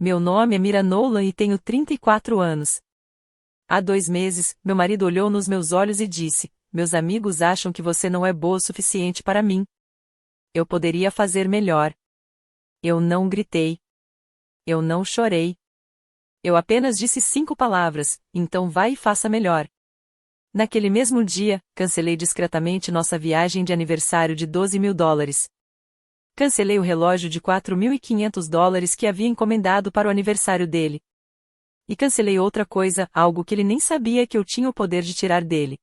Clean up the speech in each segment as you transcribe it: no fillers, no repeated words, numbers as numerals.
Meu nome é Mira Nolan e tenho 34 anos. Há 2 meses, meu marido olhou nos meus olhos e disse: meus amigos acham que você não é boa o suficiente para mim. Eu poderia fazer melhor. Eu não gritei. Eu não chorei. Eu apenas disse 5 palavras: então vai e faça melhor. Naquele mesmo dia, cancelei discretamente nossa viagem de aniversário de $12.000. Cancelei o relógio de $4.500 que havia encomendado para o aniversário dele. E cancelei outra coisa, algo que ele nem sabia que eu tinha o poder de tirar dele.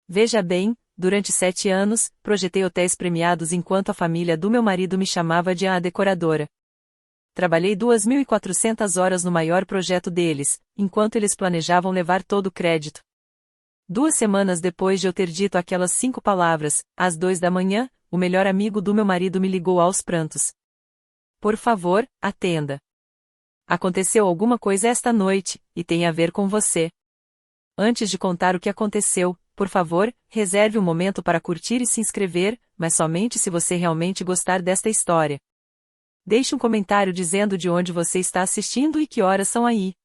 Veja bem, durante 7 anos, projetei hotéis premiados enquanto a família do meu marido me chamava de a decoradora. Trabalhei 2.400 horas no maior projeto deles, enquanto eles planejavam levar todo o crédito. 2 semanas depois de eu ter dito aquelas 5 palavras, às 2 da manhã, o melhor amigo do meu marido me ligou aos prantos. Por favor, atenda. Aconteceu alguma coisa esta noite, e tem a ver com você. Antes de contar o que aconteceu, por favor, reserve um momento para curtir e se inscrever, mas somente se você realmente gostar desta história. Deixe um comentário dizendo de onde você está assistindo e que horas são aí.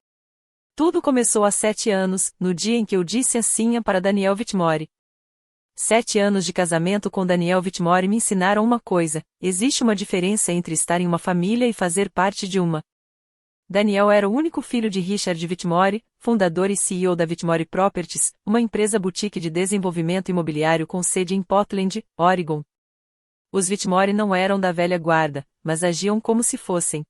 Tudo começou há 7 anos, no dia em que eu disse assim para Daniel Whitmore. 7 anos de casamento com Daniel Whitmore me ensinaram uma coisa: existe uma diferença entre estar em uma família e fazer parte de uma. Daniel era o único filho de Richard Whitmore, fundador e CEO da Whitmore Properties, uma empresa boutique de desenvolvimento imobiliário com sede em Portland, Oregon. Os Whitmore não eram da velha guarda, mas agiam como se fossem.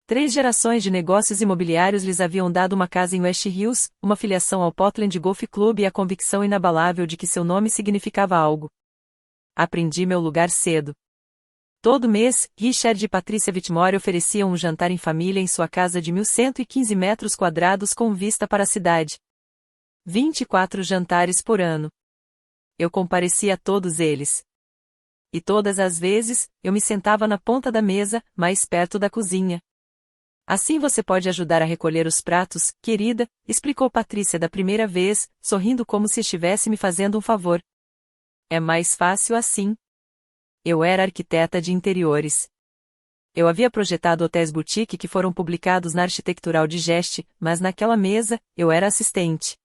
3 gerações de negócios imobiliários lhes haviam dado uma casa em West Hills, uma filiação ao Portland Golf Club e a convicção inabalável de que seu nome significava algo. Aprendi meu lugar cedo. Todo mês, Richard e Patricia Whitmore ofereciam um jantar em família em sua casa de 1.115 metros quadrados com vista para a cidade. 24 jantares por ano. Eu comparecia a todos eles. E todas as vezes, eu me sentava na ponta da mesa, mais perto da cozinha. Assim você pode ajudar a recolher os pratos, querida, explicou Patrícia da primeira vez, sorrindo como se estivesse me fazendo um favor. É mais fácil assim. Eu era arquiteta de interiores. Eu havia projetado hotéis boutique que foram publicados na Architectural Digest, mas naquela mesa, eu era assistente.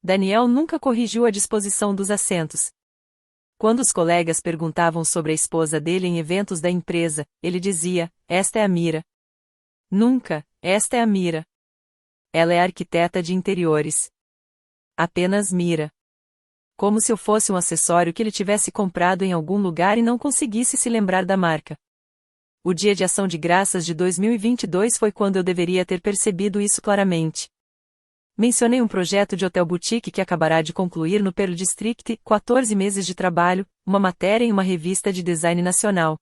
Daniel nunca corrigiu a disposição dos assentos. Quando os colegas perguntavam sobre a esposa dele em eventos da empresa, ele dizia: esta é a Mira. Nunca, esta é a Mira. Ela é arquiteta de interiores. Apenas Mira. Como se eu fosse um acessório que ele tivesse comprado em algum lugar e não conseguisse se lembrar da marca. O Dia de Ação de Graças de 2022 foi quando eu deveria ter percebido isso claramente. Mencionei um projeto de hotel boutique que acabará de concluir no Pearl District, 14 meses de trabalho, uma matéria em uma revista de design nacional.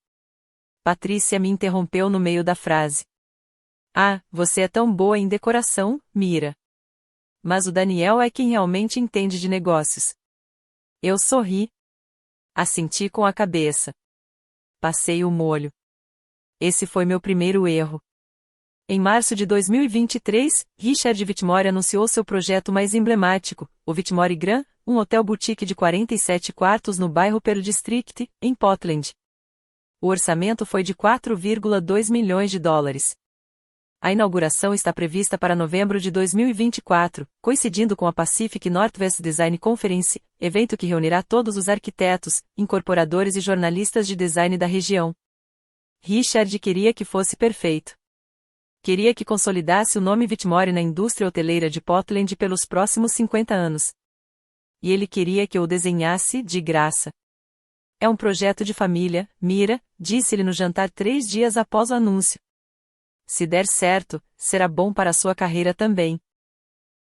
Patrícia me interrompeu no meio da frase. Ah, você é tão boa em decoração, Mira. Mas o Daniel é quem realmente entende de negócios. Eu sorri. Assenti com a cabeça. Passei o molho. Esse foi meu primeiro erro. Em março de 2023, Richard Whitmore anunciou seu projeto mais emblemático, o Whitmore Grand, um hotel boutique de 47 quartos no bairro Pearl District, em Portland. O orçamento foi de $4,2 milhões. A inauguração está prevista para novembro de 2024, coincidindo com a Pacific Northwest Design Conference, evento que reunirá todos os arquitetos, incorporadores e jornalistas de design da região. Richard queria que fosse perfeito. Queria que consolidasse o nome Whitmore na indústria hoteleira de Portland pelos próximos 50 anos. E ele queria que eu o desenhasse de graça. É um projeto de família, Mira, disse-lhe no jantar 3 dias após o anúncio. Se der certo, será bom para a sua carreira também.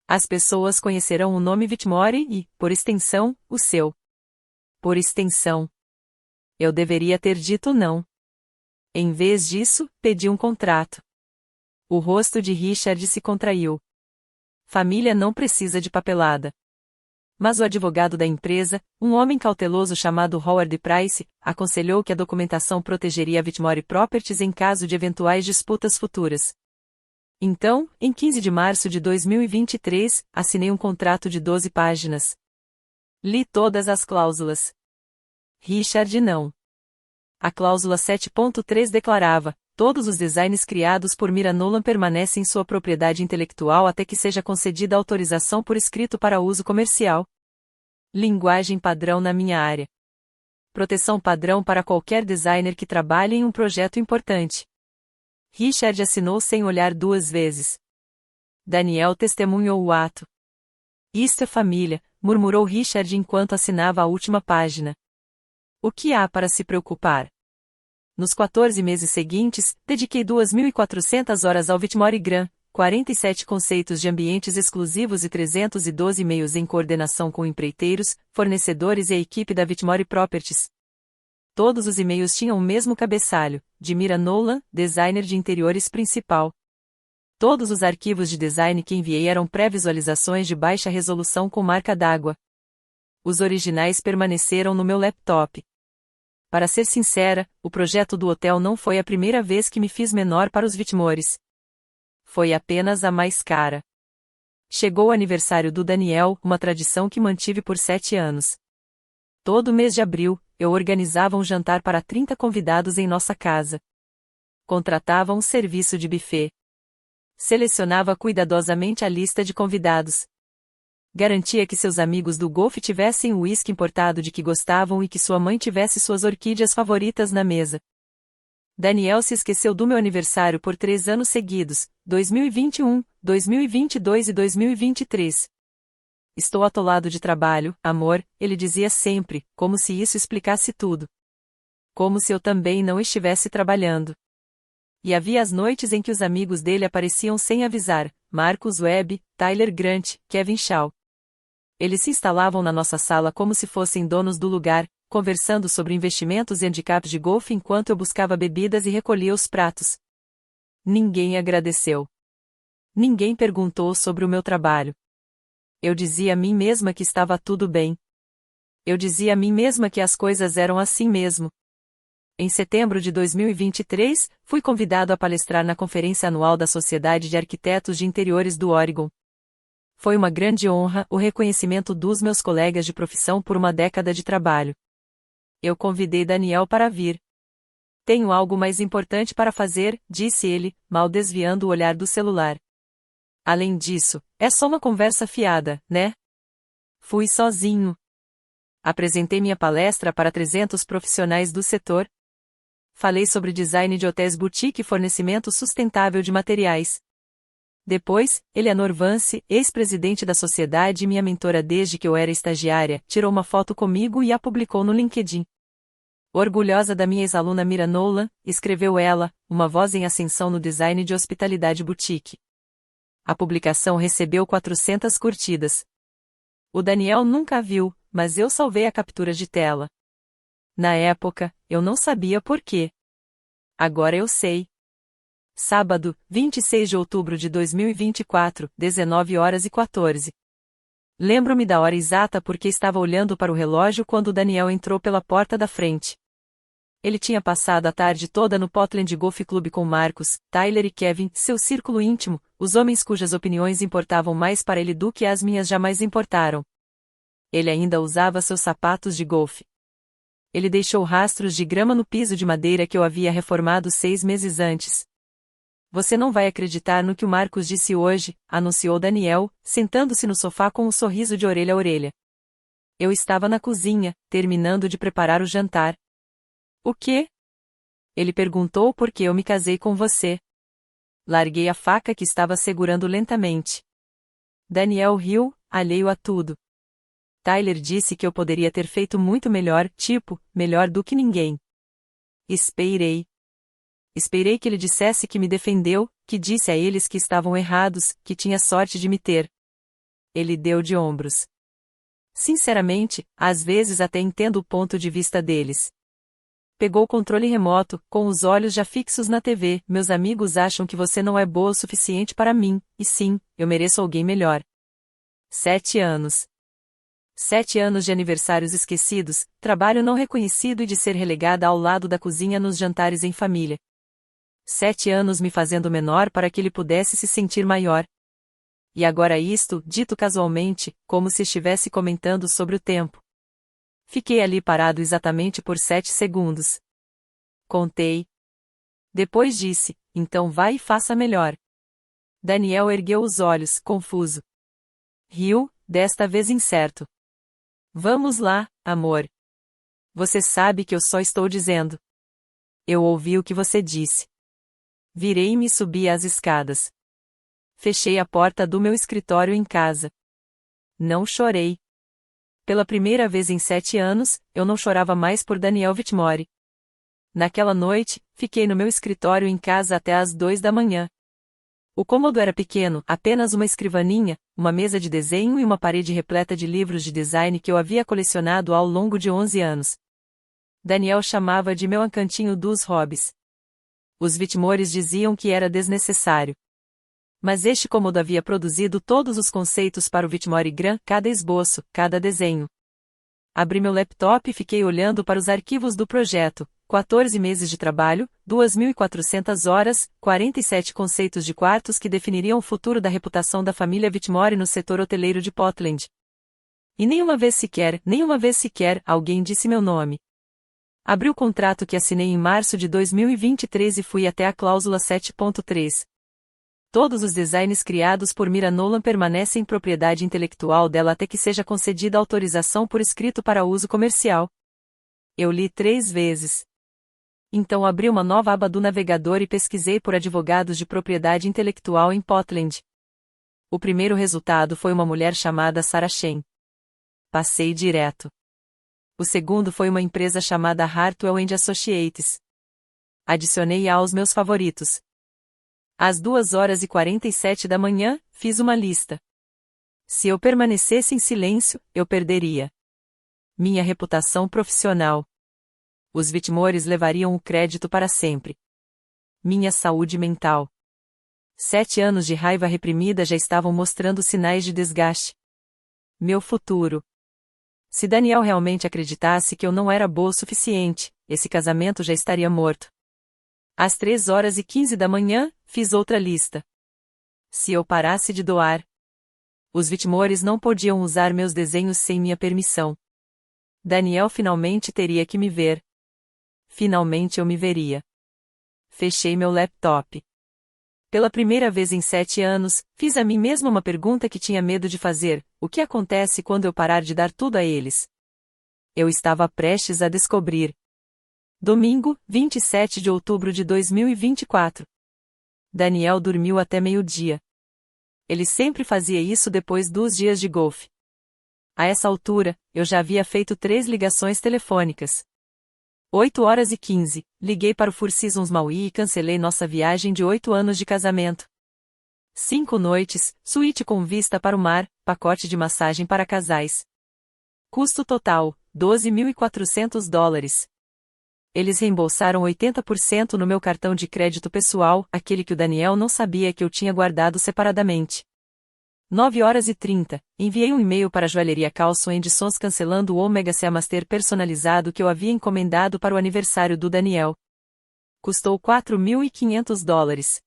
As pessoas conhecerão o nome Whitmore e, por extensão, o seu. Por extensão. Eu deveria ter dito não. Em vez disso, pedi um contrato. O rosto de Richard se contraiu. Família não precisa de papelada. Mas o advogado da empresa, um homem cauteloso chamado Howard Price, aconselhou que a documentação protegeria a Whitmore Properties em caso de eventuais disputas futuras. Então, em 15 de março de 2023, assinei um contrato de 12 páginas. Li todas as cláusulas. Richard não. A cláusula 7.3 declarava: Todos os designs criados por Mira Nolan permanecem em sua propriedade intelectual até que seja concedida autorização por escrito para uso comercial. Linguagem padrão na minha área. Proteção padrão para qualquer designer que trabalhe em um projeto importante. Richard assinou sem olhar duas vezes. Daniel testemunhou o ato. Isto é família, murmurou Richard enquanto assinava a última página. O que há para se preocupar? Nos 14 meses seguintes, dediquei 2.400 horas ao Whitmore & 47 conceitos de ambientes exclusivos e 312 e-mails em coordenação com empreiteiros, fornecedores e a equipe da Whitmore Properties. Todos os e-mails tinham o mesmo cabeçalho, de Mira Nolan, designer de interiores principal. Todos os arquivos de design que enviei eram pré-visualizações de baixa resolução com marca d'água. Os originais permaneceram no meu laptop. Para ser sincera, o projeto do hotel não foi a primeira vez que me fiz menor para os Whitmores. Foi apenas a mais cara. Chegou o aniversário do Daniel, uma tradição que mantive por 7 anos. Todo mês de abril, eu organizava um jantar para 30 convidados em nossa casa. Contratava um serviço de buffet. Selecionava cuidadosamente a lista de convidados. Garantia que seus amigos do golfe tivessem o uísque importado de que gostavam e que sua mãe tivesse suas orquídeas favoritas na mesa. Daniel se esqueceu do meu aniversário por 3 anos seguidos, 2021, 2022 e 2023. Estou atolado de trabalho, amor, ele dizia sempre, como se isso explicasse tudo. Como se eu também não estivesse trabalhando. E havia as noites em que os amigos dele apareciam sem avisar, Marcus Webb, Tyler Grant, Kevin Shaw. Eles se instalavam na nossa sala como se fossem donos do lugar, conversando sobre investimentos e handicaps de golfe enquanto eu buscava bebidas e recolhia os pratos. Ninguém agradeceu. Ninguém perguntou sobre o meu trabalho. Eu dizia a mim mesma que estava tudo bem. Eu dizia a mim mesma que as coisas eram assim mesmo. Em setembro de 2023, fui convidado a palestrar na conferência anual da Sociedade de Arquitetos de Interiores do Oregon. Foi uma grande honra o reconhecimento dos meus colegas de profissão por uma década de trabalho. Eu convidei Daniel para vir. Tenho algo mais importante para fazer, disse ele, mal desviando o olhar do celular. Além disso, é só uma conversa fiada, né? Fui sozinho. Apresentei minha palestra para 300 profissionais do setor. Falei sobre design de hotéis boutique e fornecimento sustentável de materiais. Depois, Eleanor Vance, ex-presidente da sociedade e minha mentora desde que eu era estagiária, tirou uma foto comigo e a publicou no LinkedIn. Orgulhosa da minha ex-aluna Mira Nolan, escreveu ela, uma voz em ascensão no design de hospitalidade boutique. A publicação recebeu 400 curtidas. O Daniel nunca a viu, mas eu salvei a captura de tela. Na época, eu não sabia por quê. Agora eu sei. Sábado, 26 de outubro de 2024, 19h14. Lembro-me da hora exata porque estava olhando para o relógio quando o Daniel entrou pela porta da frente. Ele tinha passado a tarde toda no Portland Golf Club com Marcus, Tyler e Kevin, seu círculo íntimo, os homens cujas opiniões importavam mais para ele do que as minhas jamais importaram. Ele ainda usava seus sapatos de golfe. Ele deixou rastros de grama no piso de madeira que eu havia reformado 6 meses antes. Você não vai acreditar no que o Marcus disse hoje, anunciou Daniel, sentando-se no sofá com um sorriso de orelha a orelha. Eu estava na cozinha, terminando de preparar o jantar. O quê? Ele perguntou porque eu me casei com você. Larguei a faca que estava segurando lentamente. Daniel riu, alheio a tudo. Tyler disse que eu poderia ter feito muito melhor, melhor do que ninguém. Esperei. Esperei que ele dissesse que me defendeu, que disse a eles que estavam errados, que tinha sorte de me ter. Ele deu de ombros. Sinceramente, às vezes até entendo o ponto de vista deles. Pegou o controle remoto, com os olhos já fixos na TV. Meus amigos acham que você não é boa o suficiente para mim, e sim, eu mereço alguém melhor. 7 anos. 7 anos de aniversários esquecidos, trabalho não reconhecido e de ser relegada ao lado da cozinha nos jantares em família. 7 anos me fazendo menor para que ele pudesse se sentir maior. E agora isto, dito casualmente, como se estivesse comentando sobre o tempo. Fiquei ali parado exatamente por 7 segundos. Contei. Depois disse, então vai e faça melhor. Daniel ergueu os olhos, confuso. Riu, desta vez incerto. Vamos lá, amor. Você sabe que eu só estou dizendo. Eu ouvi o que você disse. Virei-me e subi as escadas. Fechei a porta do meu escritório em casa. Não chorei. Pela primeira vez em 7 anos, eu não chorava mais por Daniel Whitmore. Naquela noite, fiquei no meu escritório em casa até às 2 da manhã. O cômodo era pequeno, apenas uma escrivaninha, uma mesa de desenho e uma parede repleta de livros de design que eu havia colecionado ao longo de 11 anos. Daniel chamava de meu cantinho dos hobbies. Os Whitmores diziam que era desnecessário. Mas este cômodo havia produzido todos os conceitos para o Whitmore Gran, cada esboço, cada desenho. Abri meu laptop e fiquei olhando para os arquivos do projeto. 14 meses de trabalho, 2.400 horas, 47 conceitos de quartos que definiriam o futuro da reputação da família Whitmore no setor hoteleiro de Portland. E nenhuma vez sequer, alguém disse meu nome. Abri o contrato que assinei em março de 2023 e fui até a cláusula 7.3. Todos os designs criados por Mira Nolan permanecem em propriedade intelectual dela até que seja concedida autorização por escrito para uso comercial. Eu li 3 vezes. Então abri uma nova aba do navegador e pesquisei por advogados de propriedade intelectual em Portland. O primeiro resultado foi uma mulher chamada Sarah Chen. Passei direto. O segundo foi uma empresa chamada Hartwell & Associates. Adicionei-a aos meus favoritos. Às 2h47 da manhã, fiz uma lista. Se eu permanecesse em silêncio, eu perderia minha reputação profissional. Os Whitmores levariam o crédito para sempre. Minha saúde mental. 7 anos de raiva reprimida já estavam mostrando sinais de desgaste. Meu futuro. Se Daniel realmente acreditasse que eu não era boa o suficiente, esse casamento já estaria morto. Às 3h15 da manhã, fiz outra lista. Se eu parasse de doar. Os Whitmores não podiam usar meus desenhos sem minha permissão. Daniel finalmente teria que me ver. Finalmente eu me veria. Fechei meu laptop. Pela primeira vez em 7 anos, fiz a mim mesma uma pergunta que tinha medo de fazer: o que acontece quando eu parar de dar tudo a eles? Eu estava prestes a descobrir. Domingo, 27 de outubro de 2024. Daniel dormiu até meio-dia. Ele sempre fazia isso depois dos dias de golfe. A essa altura, eu já havia feito 3 ligações telefônicas. 8h15, liguei para o Four Seasons Maui e cancelei nossa viagem de 8 anos de casamento. 5 noites, suíte com vista para o mar, pacote de massagem para casais. Custo total, $12.400. Eles reembolsaram 80% no meu cartão de crédito pessoal, aquele que o Daniel não sabia que eu tinha guardado separadamente. 9h30, enviei um e-mail para a joalheria Carlson & Sons cancelando o Omega Seamaster personalizado que eu havia encomendado para o aniversário do Daniel. Custou $4.500.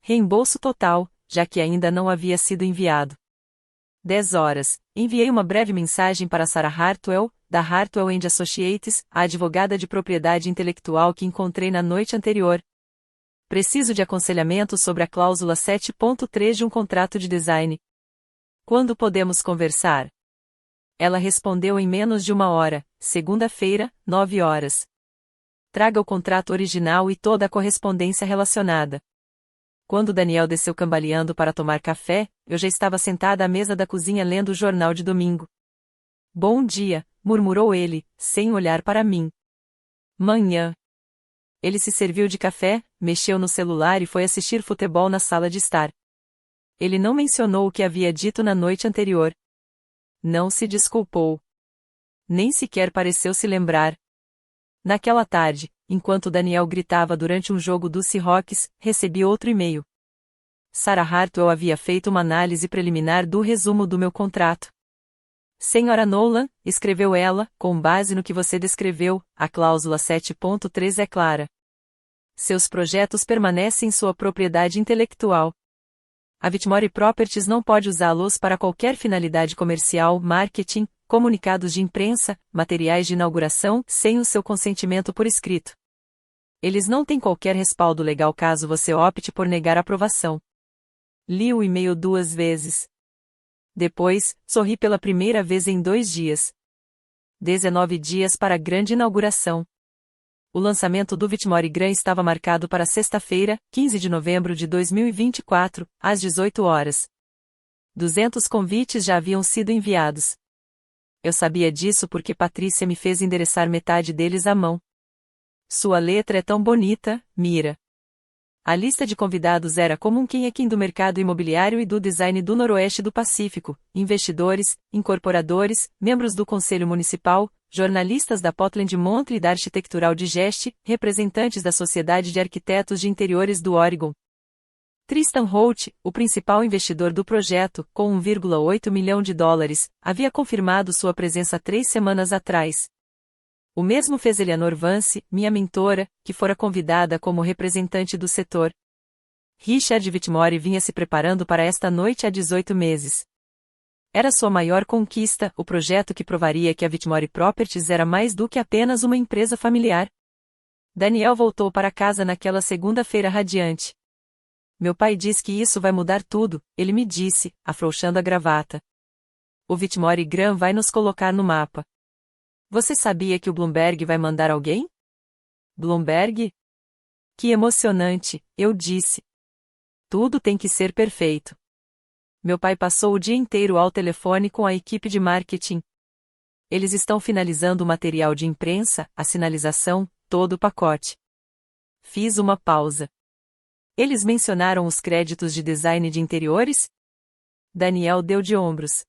Reembolso total, já que ainda não havia sido enviado. 10h, enviei uma breve mensagem para Sarah Hartwell, da Hartwell & Associates, a advogada de propriedade intelectual que encontrei na noite anterior. Preciso de aconselhamento sobre a cláusula 7.3 de um contrato de design. Quando podemos conversar? Ela respondeu em menos de 1 hora, segunda-feira, 9h. Traga o contrato original e toda a correspondência relacionada. Quando Daniel desceu cambaleando para tomar café, eu já estava sentada à mesa da cozinha lendo o jornal de domingo. Bom dia, murmurou ele, sem olhar para mim. Manhã. Ele se serviu de café, mexeu no celular e foi assistir futebol na sala de estar. Ele não mencionou o que havia dito na noite anterior. Não se desculpou. Nem sequer pareceu se lembrar. Naquela tarde, enquanto Daniel gritava durante um jogo dos Seahawks, recebi outro e-mail. Sarah Hartwell havia feito uma análise preliminar do resumo do meu contrato. Senhora Nolan, escreveu ela, com base no que você descreveu, a cláusula 7.3 é clara. Seus projetos permanecem em sua propriedade intelectual. A Whitmore Properties não pode usá-los para qualquer finalidade comercial, marketing, comunicados de imprensa, materiais de inauguração, sem o seu consentimento por escrito. Eles não têm qualquer respaldo legal caso você opte por negar a aprovação. Li o e-mail 2 vezes. Depois, sorri pela primeira vez em 2 dias. 19 dias para a grande inauguração. O lançamento do Vitmore estava marcado para sexta-feira, 15 de novembro de 2024, às 18 horas. 200 convites já haviam sido enviados. Eu sabia disso porque Patrícia me fez endereçar metade deles à mão. Sua letra é tão bonita, Mira. A lista de convidados era como um quem do mercado imobiliário e do design do Noroeste do Pacífico, investidores, incorporadores, membros do Conselho Municipal, jornalistas da Portland Monthly e da Arquitectural Digest, representantes da Sociedade de Arquitetos de Interiores do Oregon. Tristan Holt, o principal investidor do projeto, com 1,8 milhão de dólares, havia confirmado sua presença 3 semanas atrás. O mesmo fez Eleanor Vance, minha mentora, que fora convidada como representante do setor. Richard Vitmore vinha se preparando para esta noite há 18 meses. Era sua maior conquista, o projeto que provaria que a Vitmore Properties era mais do que apenas uma empresa familiar. Daniel voltou para casa naquela segunda-feira radiante. Meu pai diz que isso vai mudar tudo, ele me disse, afrouxando a gravata. O Vitmore Graham vai nos colocar no mapa. Você sabia que o Bloomberg vai mandar alguém? Bloomberg? Que emocionante, eu disse. Tudo tem que ser perfeito. Meu pai passou o dia inteiro ao telefone com a equipe de marketing. Eles estão finalizando o material de imprensa, a sinalização, todo o pacote. Fiz uma pausa. Eles mencionaram os créditos de design de interiores? Daniel deu de ombros.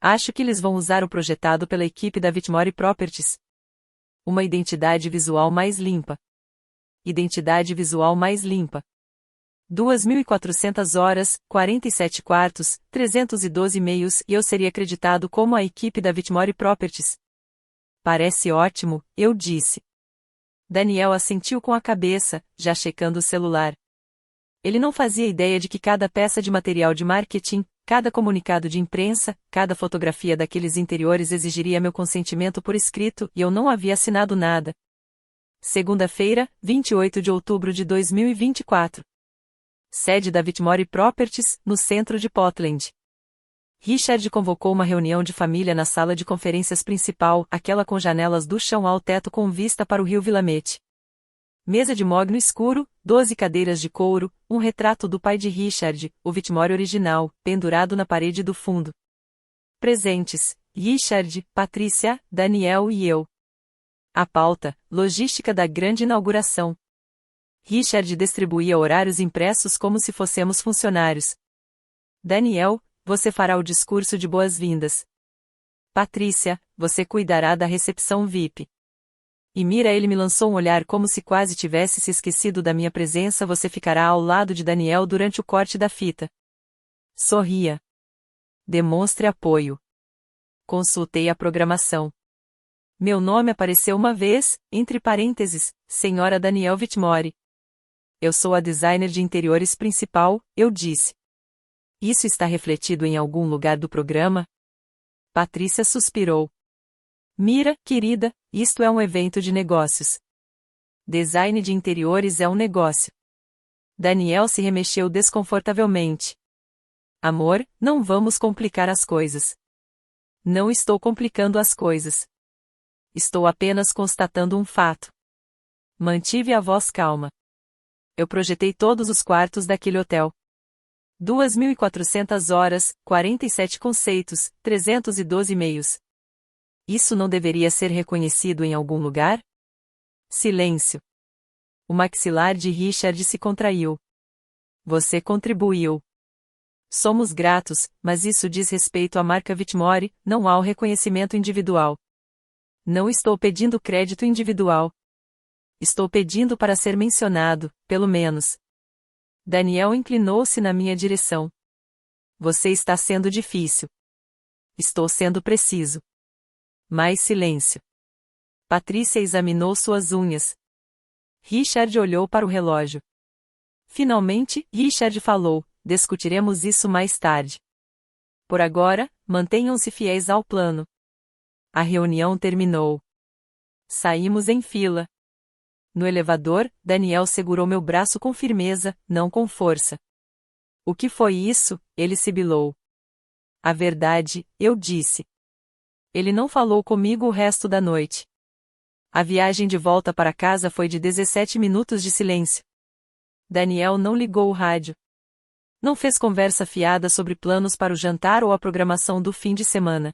Acho que eles vão usar o projetado pela equipe da Vitmore Properties. Uma identidade visual mais limpa. Identidade visual mais limpa. 2.400 horas, 47 quartos, 312 e-mails e eu seria acreditado como a equipe da Vitmore Properties. Parece ótimo, eu disse. Daniel assentiu com a cabeça, já checando o celular. Ele não fazia ideia de que cada peça de material de marketing, cada comunicado de imprensa, cada fotografia daqueles interiores exigiria meu consentimento por escrito e eu não havia assinado nada. Segunda-feira, 28 de outubro de 2024. Sede da Vitmore Properties, no centro de Portland. Richard convocou uma reunião de família na sala de conferências principal, aquela com janelas do chão ao teto com vista para o rio Willamette. Mesa de mogno escuro, 12 cadeiras de couro, um retrato do pai de Richard, o Vitmore original, pendurado na parede do fundo. Presentes: Richard, Patrícia, Daniel e eu. A pauta: logística da grande inauguração. Richard distribuía horários impressos como se fôssemos funcionários. Daniel, você fará o discurso de boas-vindas. Patrícia, você cuidará da recepção VIP. E Mira, ele me lançou um olhar como se quase tivesse se esquecido da minha presença. Você ficará ao lado de Daniel durante o corte da fita. Sorria. Demonstre apoio. Consultei a programação. Meu nome apareceu uma vez, entre parênteses, Senhora Daniel Vitmore. Eu sou a designer de interiores principal, eu disse. Isso está refletido em algum lugar do programa? Patrícia suspirou. Mira, querida, isto é um evento de negócios. Design de interiores é um negócio. Daniel se remexeu desconfortavelmente. Amor, não vamos complicar as coisas. Não estou complicando as coisas. Estou apenas constatando um fato. Mantive a voz calma. Eu projetei todos os quartos daquele hotel. 2.400 horas, 47 conceitos, 312 e-mails. Isso não deveria ser reconhecido em algum lugar? Silêncio. O maxilar de Richard se contraiu. Você contribuiu. Somos gratos, mas isso diz respeito à marca Vitmore, não ao reconhecimento individual. Não estou pedindo crédito individual. Estou pedindo para ser mencionado, pelo menos. Daniel inclinou-se na minha direção. Você está sendo difícil. Estou sendo preciso. Mais silêncio. Patrícia examinou suas unhas. Richard olhou para o relógio. Finalmente, Richard falou, discutiremos isso mais tarde. Por agora, mantenham-se fiéis ao plano. A reunião terminou. Saímos em fila. No elevador, Daniel segurou meu braço com firmeza, não com força. O que foi isso? Ele sibilou. A verdade, eu disse. Ele não falou comigo o resto da noite. A viagem de volta para casa foi de 17 minutos de silêncio. Daniel não ligou o rádio. Não fez conversa fiada sobre planos para o jantar ou a programação do fim de semana.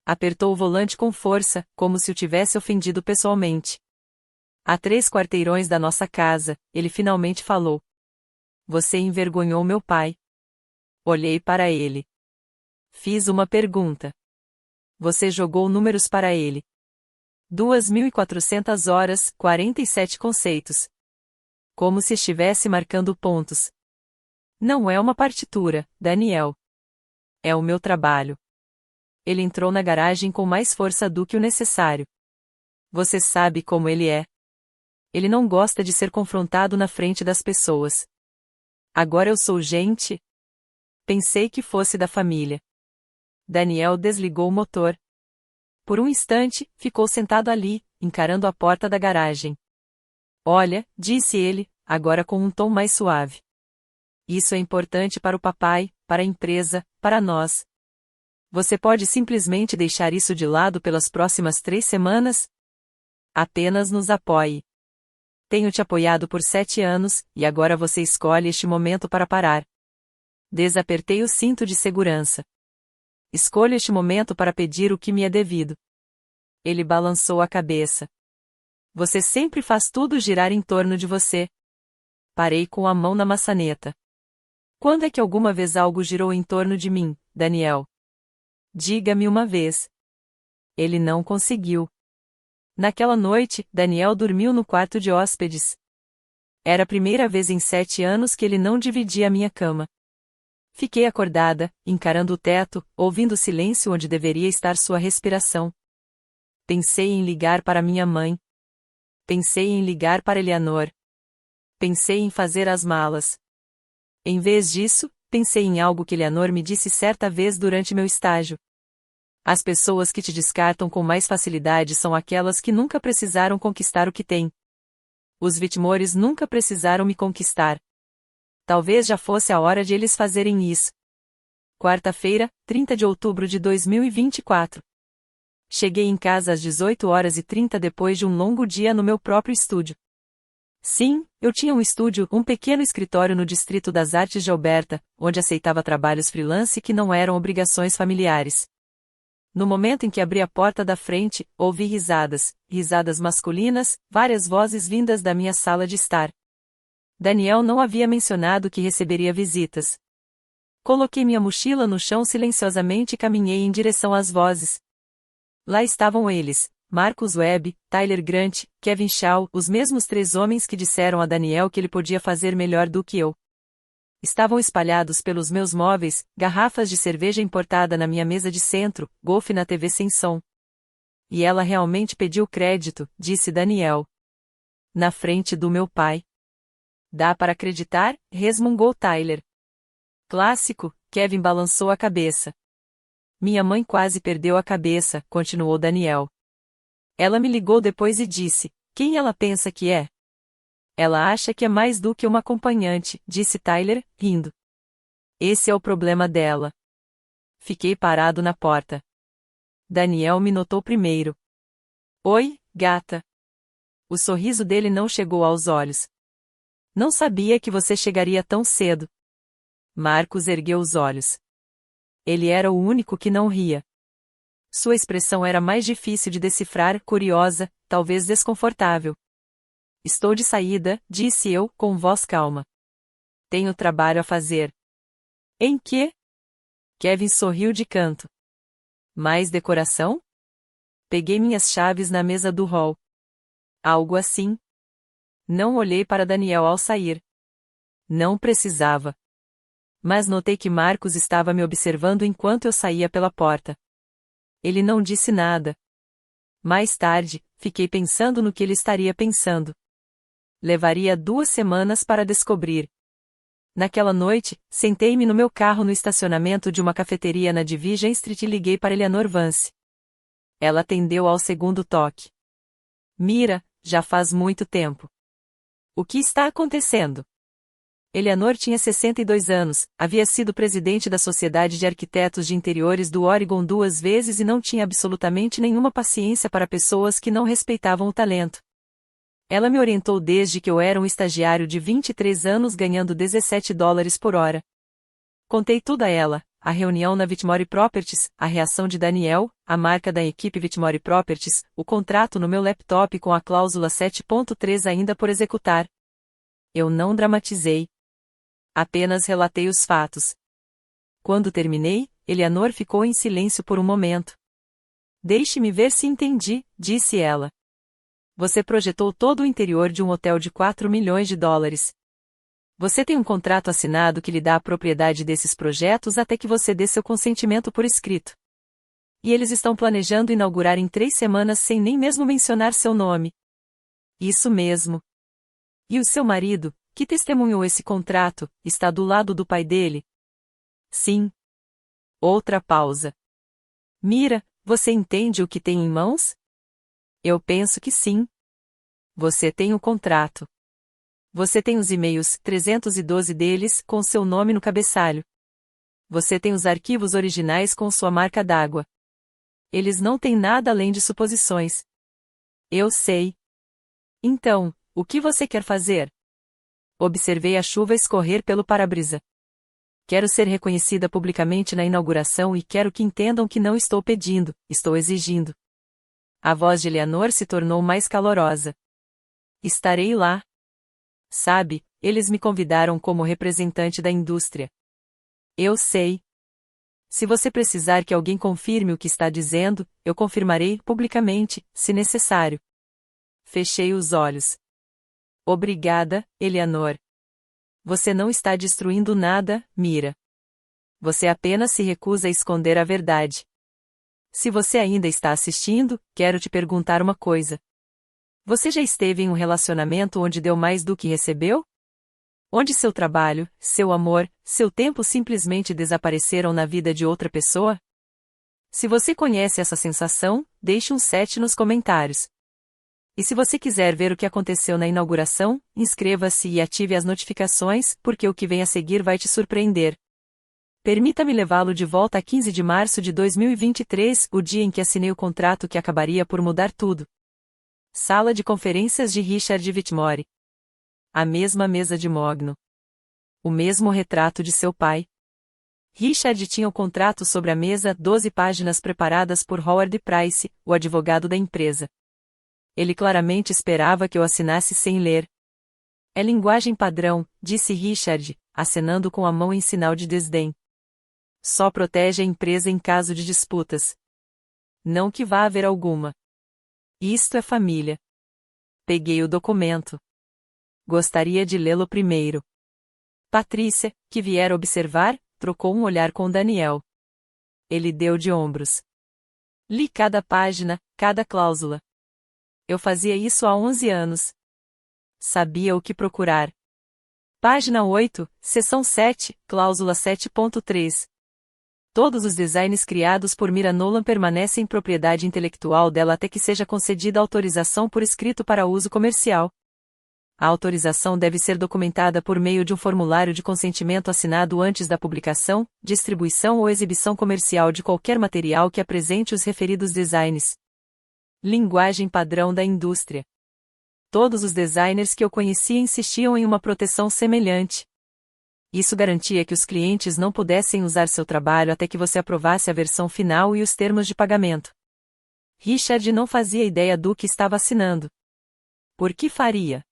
Apertou o volante com força, como se o tivesse ofendido pessoalmente. A 3 quarteirões da nossa casa, ele finalmente falou. Você envergonhou meu pai. Olhei para ele. Fiz uma pergunta. Você jogou números para ele. 2.400 horas, 47 conceitos. Como se estivesse marcando pontos. Não é uma partitura, Daniel. É o meu trabalho. Ele entrou na garagem com mais força do que o necessário. Você sabe como ele é. Ele não gosta de ser confrontado na frente das pessoas. Agora eu sou gente? Pensei que fosse da família. Daniel desligou o motor. Por um instante, ficou sentado ali, encarando a porta da garagem. Olha, disse ele, agora com um tom mais suave. Isso é importante para o papai, para a empresa, para nós. Você pode simplesmente deixar isso de lado pelas próximas 3 semanas? Apenas nos apoie. Tenho te apoiado por 7 anos, e agora você escolhe este momento para parar. Desapertei o cinto de segurança. Escolho este momento para pedir o que me é devido. Ele balançou a cabeça. Você sempre faz tudo girar em torno de você. Parei com a mão na maçaneta. Quando é que alguma vez algo girou em torno de mim, Daniel? Diga-me uma vez. Ele não conseguiu. Naquela noite, Daniel dormiu no quarto de hóspedes. Era a primeira vez em 7 anos que ele não dividia a minha cama. Fiquei acordada, encarando o teto, ouvindo o silêncio onde deveria estar sua respiração. Pensei em ligar para minha mãe. Pensei em ligar para Eleanor. Pensei em fazer as malas. Em vez disso, pensei em algo que Eleanor me disse certa vez durante meu estágio. As pessoas que te descartam com mais facilidade são aquelas que nunca precisaram conquistar o que têm. Os vitimores nunca precisaram me conquistar. Talvez já fosse a hora de eles fazerem isso. Quarta-feira, 30 de outubro de 2024. Cheguei em casa às 18h30 depois de um longo dia no meu próprio estúdio. Sim, eu tinha um estúdio, um pequeno escritório no Distrito das Artes de Alberta, onde aceitava trabalhos freelance que não eram obrigações familiares. No momento em que abri a porta da frente, ouvi risadas, risadas masculinas, várias vozes vindas da minha sala de estar. Daniel não havia mencionado que receberia visitas. Coloquei minha mochila no chão silenciosamente e caminhei em direção às vozes. Lá estavam eles, Marcus Webb, Tyler Grant, Kevin Shaw, os mesmos 3 homens que disseram a Daniel que ele podia fazer melhor do que eu. Estavam espalhados pelos meus móveis, garrafas de cerveja importada na minha mesa de centro, golfe na TV sem som. E ela realmente pediu crédito, disse Daniel. Na frente do meu pai. Dá para acreditar? Resmungou Tyler. Clássico, Kevin balançou a cabeça. Minha mãe quase perdeu a cabeça, continuou Daniel. Ela me ligou depois e disse, quem ela pensa que é? Ela acha que é mais do que uma acompanhante, disse Tyler, rindo. Esse é o problema dela. Fiquei parado na porta. Daniel me notou primeiro. Oi, gata. O sorriso dele não chegou aos olhos. Não sabia que você chegaria tão cedo. Marcos ergueu os olhos. Ele era o único que não ria. Sua expressão era mais difícil de decifrar, curiosa, talvez desconfortável. Estou de saída, disse eu, com voz calma. Tenho trabalho a fazer. Em que? Kevin sorriu de canto. Mais decoração? Peguei minhas chaves na mesa do hall. Algo assim. Não olhei para Daniel ao sair. Não precisava. Mas notei que Marcos estava me observando enquanto eu saía pela porta. Ele não disse nada. Mais tarde, fiquei pensando no que ele estaria pensando. Levaria 2 semanas para descobrir. Naquela noite, sentei-me no meu carro no estacionamento de uma cafeteria na Division Street e liguei para Eleanor Vance. Ela atendeu ao segundo toque. Mira, Já faz muito tempo. O que está acontecendo? Eleanor tinha 62 anos, havia sido presidente da Sociedade de Arquitetos de Interiores do Oregon 2 vezes e não tinha absolutamente nenhuma paciência para pessoas que não respeitavam o talento. Ela me orientou desde que eu era um estagiário de 23 anos ganhando $17 por hora. Contei tudo a ela, a reunião na Whitmore Properties, a reação de Daniel, a marca da equipe Whitmore Properties, o contrato no meu laptop com a cláusula 7.3 ainda por executar. Eu não dramatizei. Apenas relatei os fatos. Quando terminei, Eleanor ficou em silêncio por um momento. Deixe-me ver se entendi, disse ela. Você projetou todo o interior de um hotel de $4 milhões. Você tem um contrato assinado que lhe dá a propriedade desses projetos até que você dê seu consentimento por escrito. E eles estão planejando inaugurar em 3 semanas sem nem mesmo mencionar seu nome. Isso mesmo. E o seu marido, que testemunhou esse contrato, está do lado do pai dele? Sim. Outra pausa. Mira, você entende o que tem em mãos? Eu penso que sim. Você tem o contrato. Você tem os e-mails, 312 deles, com seu nome no cabeçalho. Você tem os arquivos originais com sua marca d'água. Eles não têm nada além de suposições. Eu sei. Então, o que você quer fazer? Observei a chuva escorrer pelo para-brisa. Quero ser reconhecida publicamente na inauguração e quero que entendam que não estou pedindo, estou exigindo. A voz de Eleanor se tornou mais calorosa. Estarei lá. Sabe, eles me convidaram como representante da indústria. Eu sei. Se você precisar que alguém confirme o que está dizendo, eu confirmarei publicamente, se necessário. Fechei os olhos. Obrigada, Eleanor. Você não está destruindo nada, Mira. Você apenas se recusa a esconder a verdade. Se você ainda está assistindo, quero te perguntar uma coisa. Você já esteve em um relacionamento onde deu mais do que recebeu? Onde seu trabalho, seu amor, seu tempo simplesmente desapareceram na vida de outra pessoa? Se você conhece essa sensação, deixe um 7 nos comentários. E se você quiser ver o que aconteceu na inauguração, inscreva-se e ative as notificações, porque o que vem a seguir vai te surpreender. Permita-me levá-lo de volta a 15 de março de 2023, o dia em que assinei o contrato que acabaria por mudar tudo. Sala de conferências de Richard Whitmore. A mesma mesa de mogno. O mesmo retrato de seu pai. Richard tinha o contrato sobre a mesa, 12 páginas preparadas por Howard Price, o advogado da empresa. Ele claramente esperava que eu assinasse sem ler. É linguagem padrão, disse Richard, acenando com a mão em sinal de desdém. Só protege a empresa em caso de disputas. Não que vá haver alguma. Isto é família. Peguei o documento. Gostaria de lê-lo primeiro. Patrícia, que viera observar, trocou um olhar com Daniel. Ele deu de ombros. Li cada página, cada cláusula. Eu fazia isso há 11 anos. Sabia o que procurar. Página 8, seção 7, cláusula 7.3. Todos os designs criados por Mira Nolan permanecem em propriedade intelectual dela até que seja concedida autorização por escrito para uso comercial. A autorização deve ser documentada por meio de um formulário de consentimento assinado antes da publicação, distribuição ou exibição comercial de qualquer material que apresente os referidos designs. Linguagem padrão da indústria. Todos os designers que eu conhecia insistiam em uma proteção semelhante. Isso garantia que os clientes não pudessem usar seu trabalho até que você aprovasse a versão final e os termos de pagamento. Richard não fazia ideia do que estava assinando. Por que faria?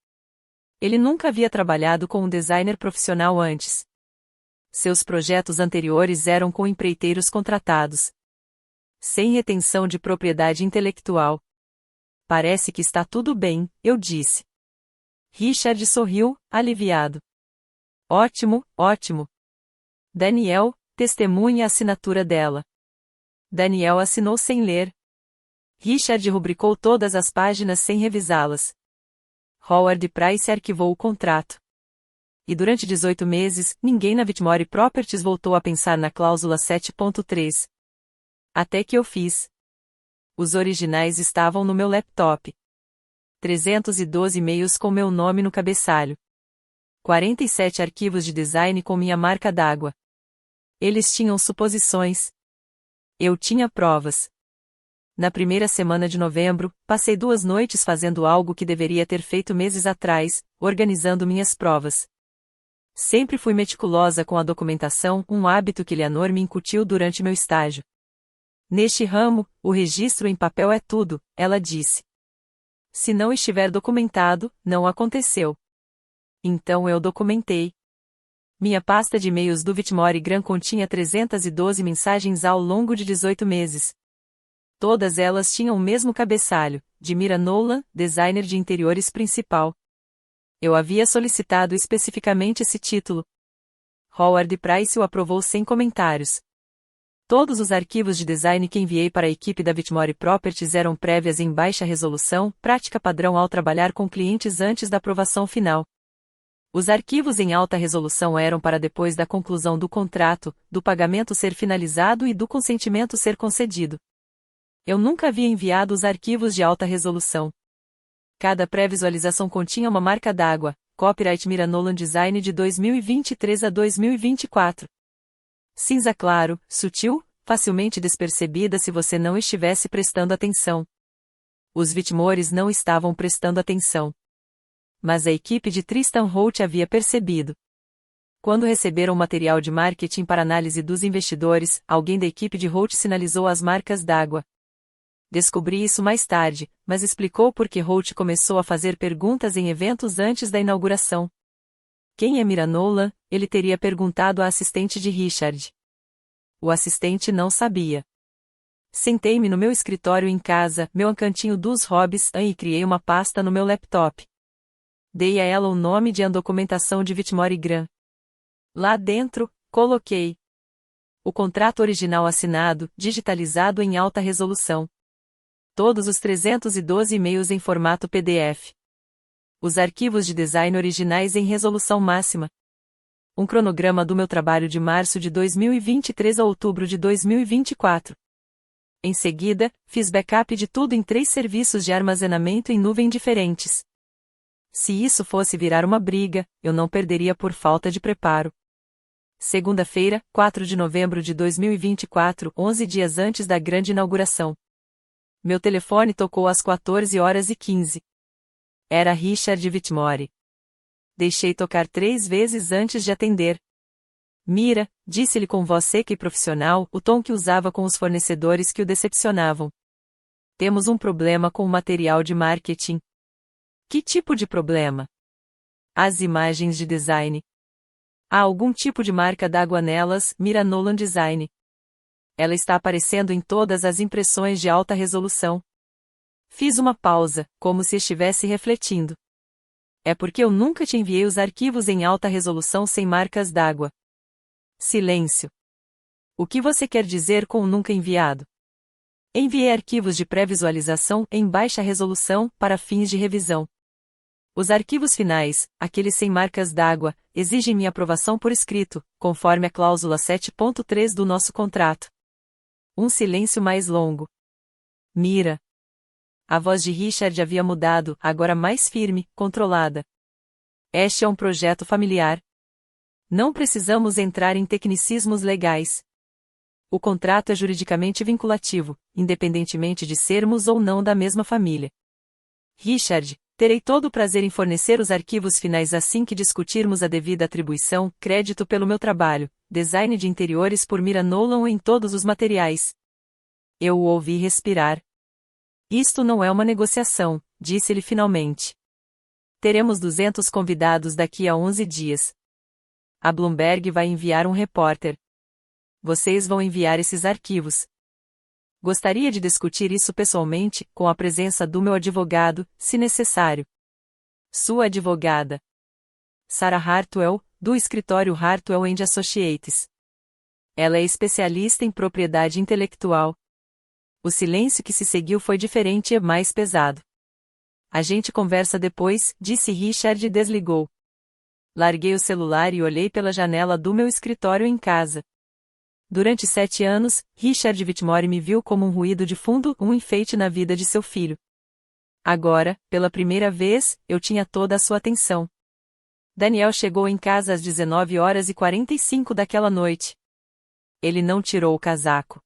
Ele nunca havia trabalhado com um designer profissional antes. Seus projetos anteriores eram com empreiteiros contratados. Sem retenção de propriedade intelectual. Parece que está tudo bem, eu disse. Richard sorriu, aliviado. Ótimo, ótimo. Daniel, testemunhe a assinatura dela. Daniel assinou sem ler. Richard rubricou todas as páginas sem revisá-las. Howard Price arquivou o contrato. E durante 18 meses, ninguém na Whitmore Properties voltou a pensar na cláusula 7.3. Até que eu fiz. Os originais estavam no meu laptop. 312 e-mails com meu nome no cabeçalho. 47 arquivos de design com minha marca d'água. Eles tinham suposições. Eu tinha provas. Na primeira semana de novembro, passei 2 noites fazendo algo que deveria ter feito meses atrás, organizando minhas provas. Sempre fui meticulosa com a documentação, um hábito que Leonor me incutiu durante meu estágio. Neste ramo, o registro em papel é tudo, ela disse. Se não estiver documentado, não aconteceu. Então eu documentei. Minha pasta de e-mails do Whitmore Graham continha 312 mensagens ao longo de 18 meses. Todas elas tinham o mesmo cabeçalho, de Mira Nolan, designer de interiores principal. Eu havia solicitado especificamente esse título. Howard Price o aprovou sem comentários. Todos os arquivos de design que enviei para a equipe da Whitmore Properties eram prévias em baixa resolução, prática padrão ao trabalhar com clientes antes da aprovação final. Os arquivos em alta resolução eram para depois da conclusão do contrato, do pagamento ser finalizado e do consentimento ser concedido. Eu nunca havia enviado os arquivos de alta resolução. Cada pré-visualização continha uma marca d'água, copyright Mira Nolan Design de 2023 a 2024. Cinza claro, sutil, facilmente despercebida se você não estivesse prestando atenção. Os Whitmores não estavam prestando atenção. Mas a equipe de Tristan Holt havia percebido. Quando receberam o material de marketing para análise dos investidores, alguém da equipe de Holt sinalizou as marcas d'água. Descobri isso mais tarde, mas explicou por que Holt começou a fazer perguntas em eventos antes da inauguração. Quem é Mira Nolan? Ele teria perguntado à assistente de Richard. O assistente não sabia. Sentei-me no meu escritório em casa, meu cantinho dos hobbies, e criei uma pasta no meu laptop. Dei a ela o nome de Documentação de Whitmore Graham. Lá dentro, coloquei o contrato original assinado, digitalizado em alta resolução. Todos os 312 e-mails em formato PDF. Os arquivos de design originais em resolução máxima. Um cronograma do meu trabalho de março de 2023 a outubro de 2024. Em seguida, fiz backup de tudo em 3 serviços de armazenamento em nuvem diferentes. Se isso fosse virar uma briga, eu não perderia por falta de preparo. Segunda-feira, 4 de novembro de 2024, 11 dias antes da grande inauguração. Meu telefone tocou às 14h15. Era Richard Whitmore. Deixei tocar 3 vezes antes de atender. Mira, disse-lhe com voz seca e profissional, o tom que usava com os fornecedores que o decepcionavam. Temos um problema com o material de marketing. Que tipo de problema? As imagens de design. Há algum tipo de marca d'água nelas, Mira Nolan Design. Ela está aparecendo em todas as impressões de alta resolução. Fiz uma pausa, como se estivesse refletindo. É porque eu nunca te enviei os arquivos em alta resolução sem marcas d'água. Silêncio. O que você quer dizer com o nunca enviado? Enviei arquivos de pré-visualização em baixa resolução, para fins de revisão. Os arquivos finais, aqueles sem marcas d'água, exigem minha aprovação por escrito, conforme a cláusula 7.3 do nosso contrato. Um silêncio mais longo. Mira. A voz de Richard havia mudado, agora mais firme, controlada. Este é um projeto familiar. Não precisamos entrar em tecnicismos legais. O contrato é juridicamente vinculativo, independentemente de sermos ou não da mesma família. Richard, terei todo o prazer em fornecer os arquivos finais assim que discutirmos a devida atribuição, crédito pelo meu trabalho, design de interiores por Mira Nolan em todos os materiais. Eu o ouvi respirar. Isto não é uma negociação, disse-ele finalmente. Teremos 200 convidados daqui a 11 dias. A Bloomberg vai enviar um repórter. Vocês vão enviar esses arquivos. Gostaria de discutir isso pessoalmente, com a presença do meu advogado, se necessário. Sua advogada. Sarah Hartwell, do escritório Hartwell & Associates. Ela é especialista em propriedade intelectual. O silêncio que se seguiu foi diferente e mais pesado. A gente conversa depois, disse Richard e desligou. Larguei o celular e olhei pela janela do meu escritório em casa. Durante 7 anos, Richard Whitmore me viu como um ruído de fundo, um enfeite na vida de seu filho. Agora, pela primeira vez, eu tinha toda a sua atenção. Daniel chegou em casa às 19h45 daquela noite. Ele não tirou o casaco.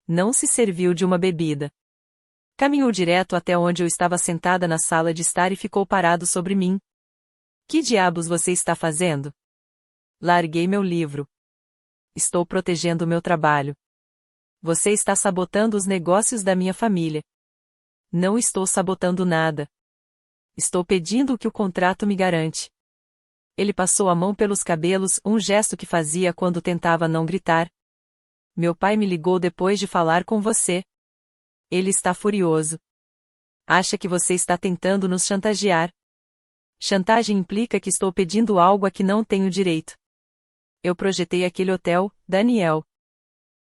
Não se serviu de uma bebida. Caminhou direto até onde eu estava sentada na sala de estar e ficou parado sobre mim. Que diabos você está fazendo? Larguei meu livro. Estou protegendo meu trabalho. Você está sabotando os negócios da minha família. Não estou sabotando nada. Estou pedindo o que o contrato me garante. Ele passou a mão pelos cabelos, um gesto que fazia quando tentava não gritar. Meu pai me ligou depois de falar com você. Ele está furioso. Acha que você está tentando nos chantagear. Chantagem implica que estou pedindo algo a que não tenho direito. Eu projetei aquele hotel, Daniel.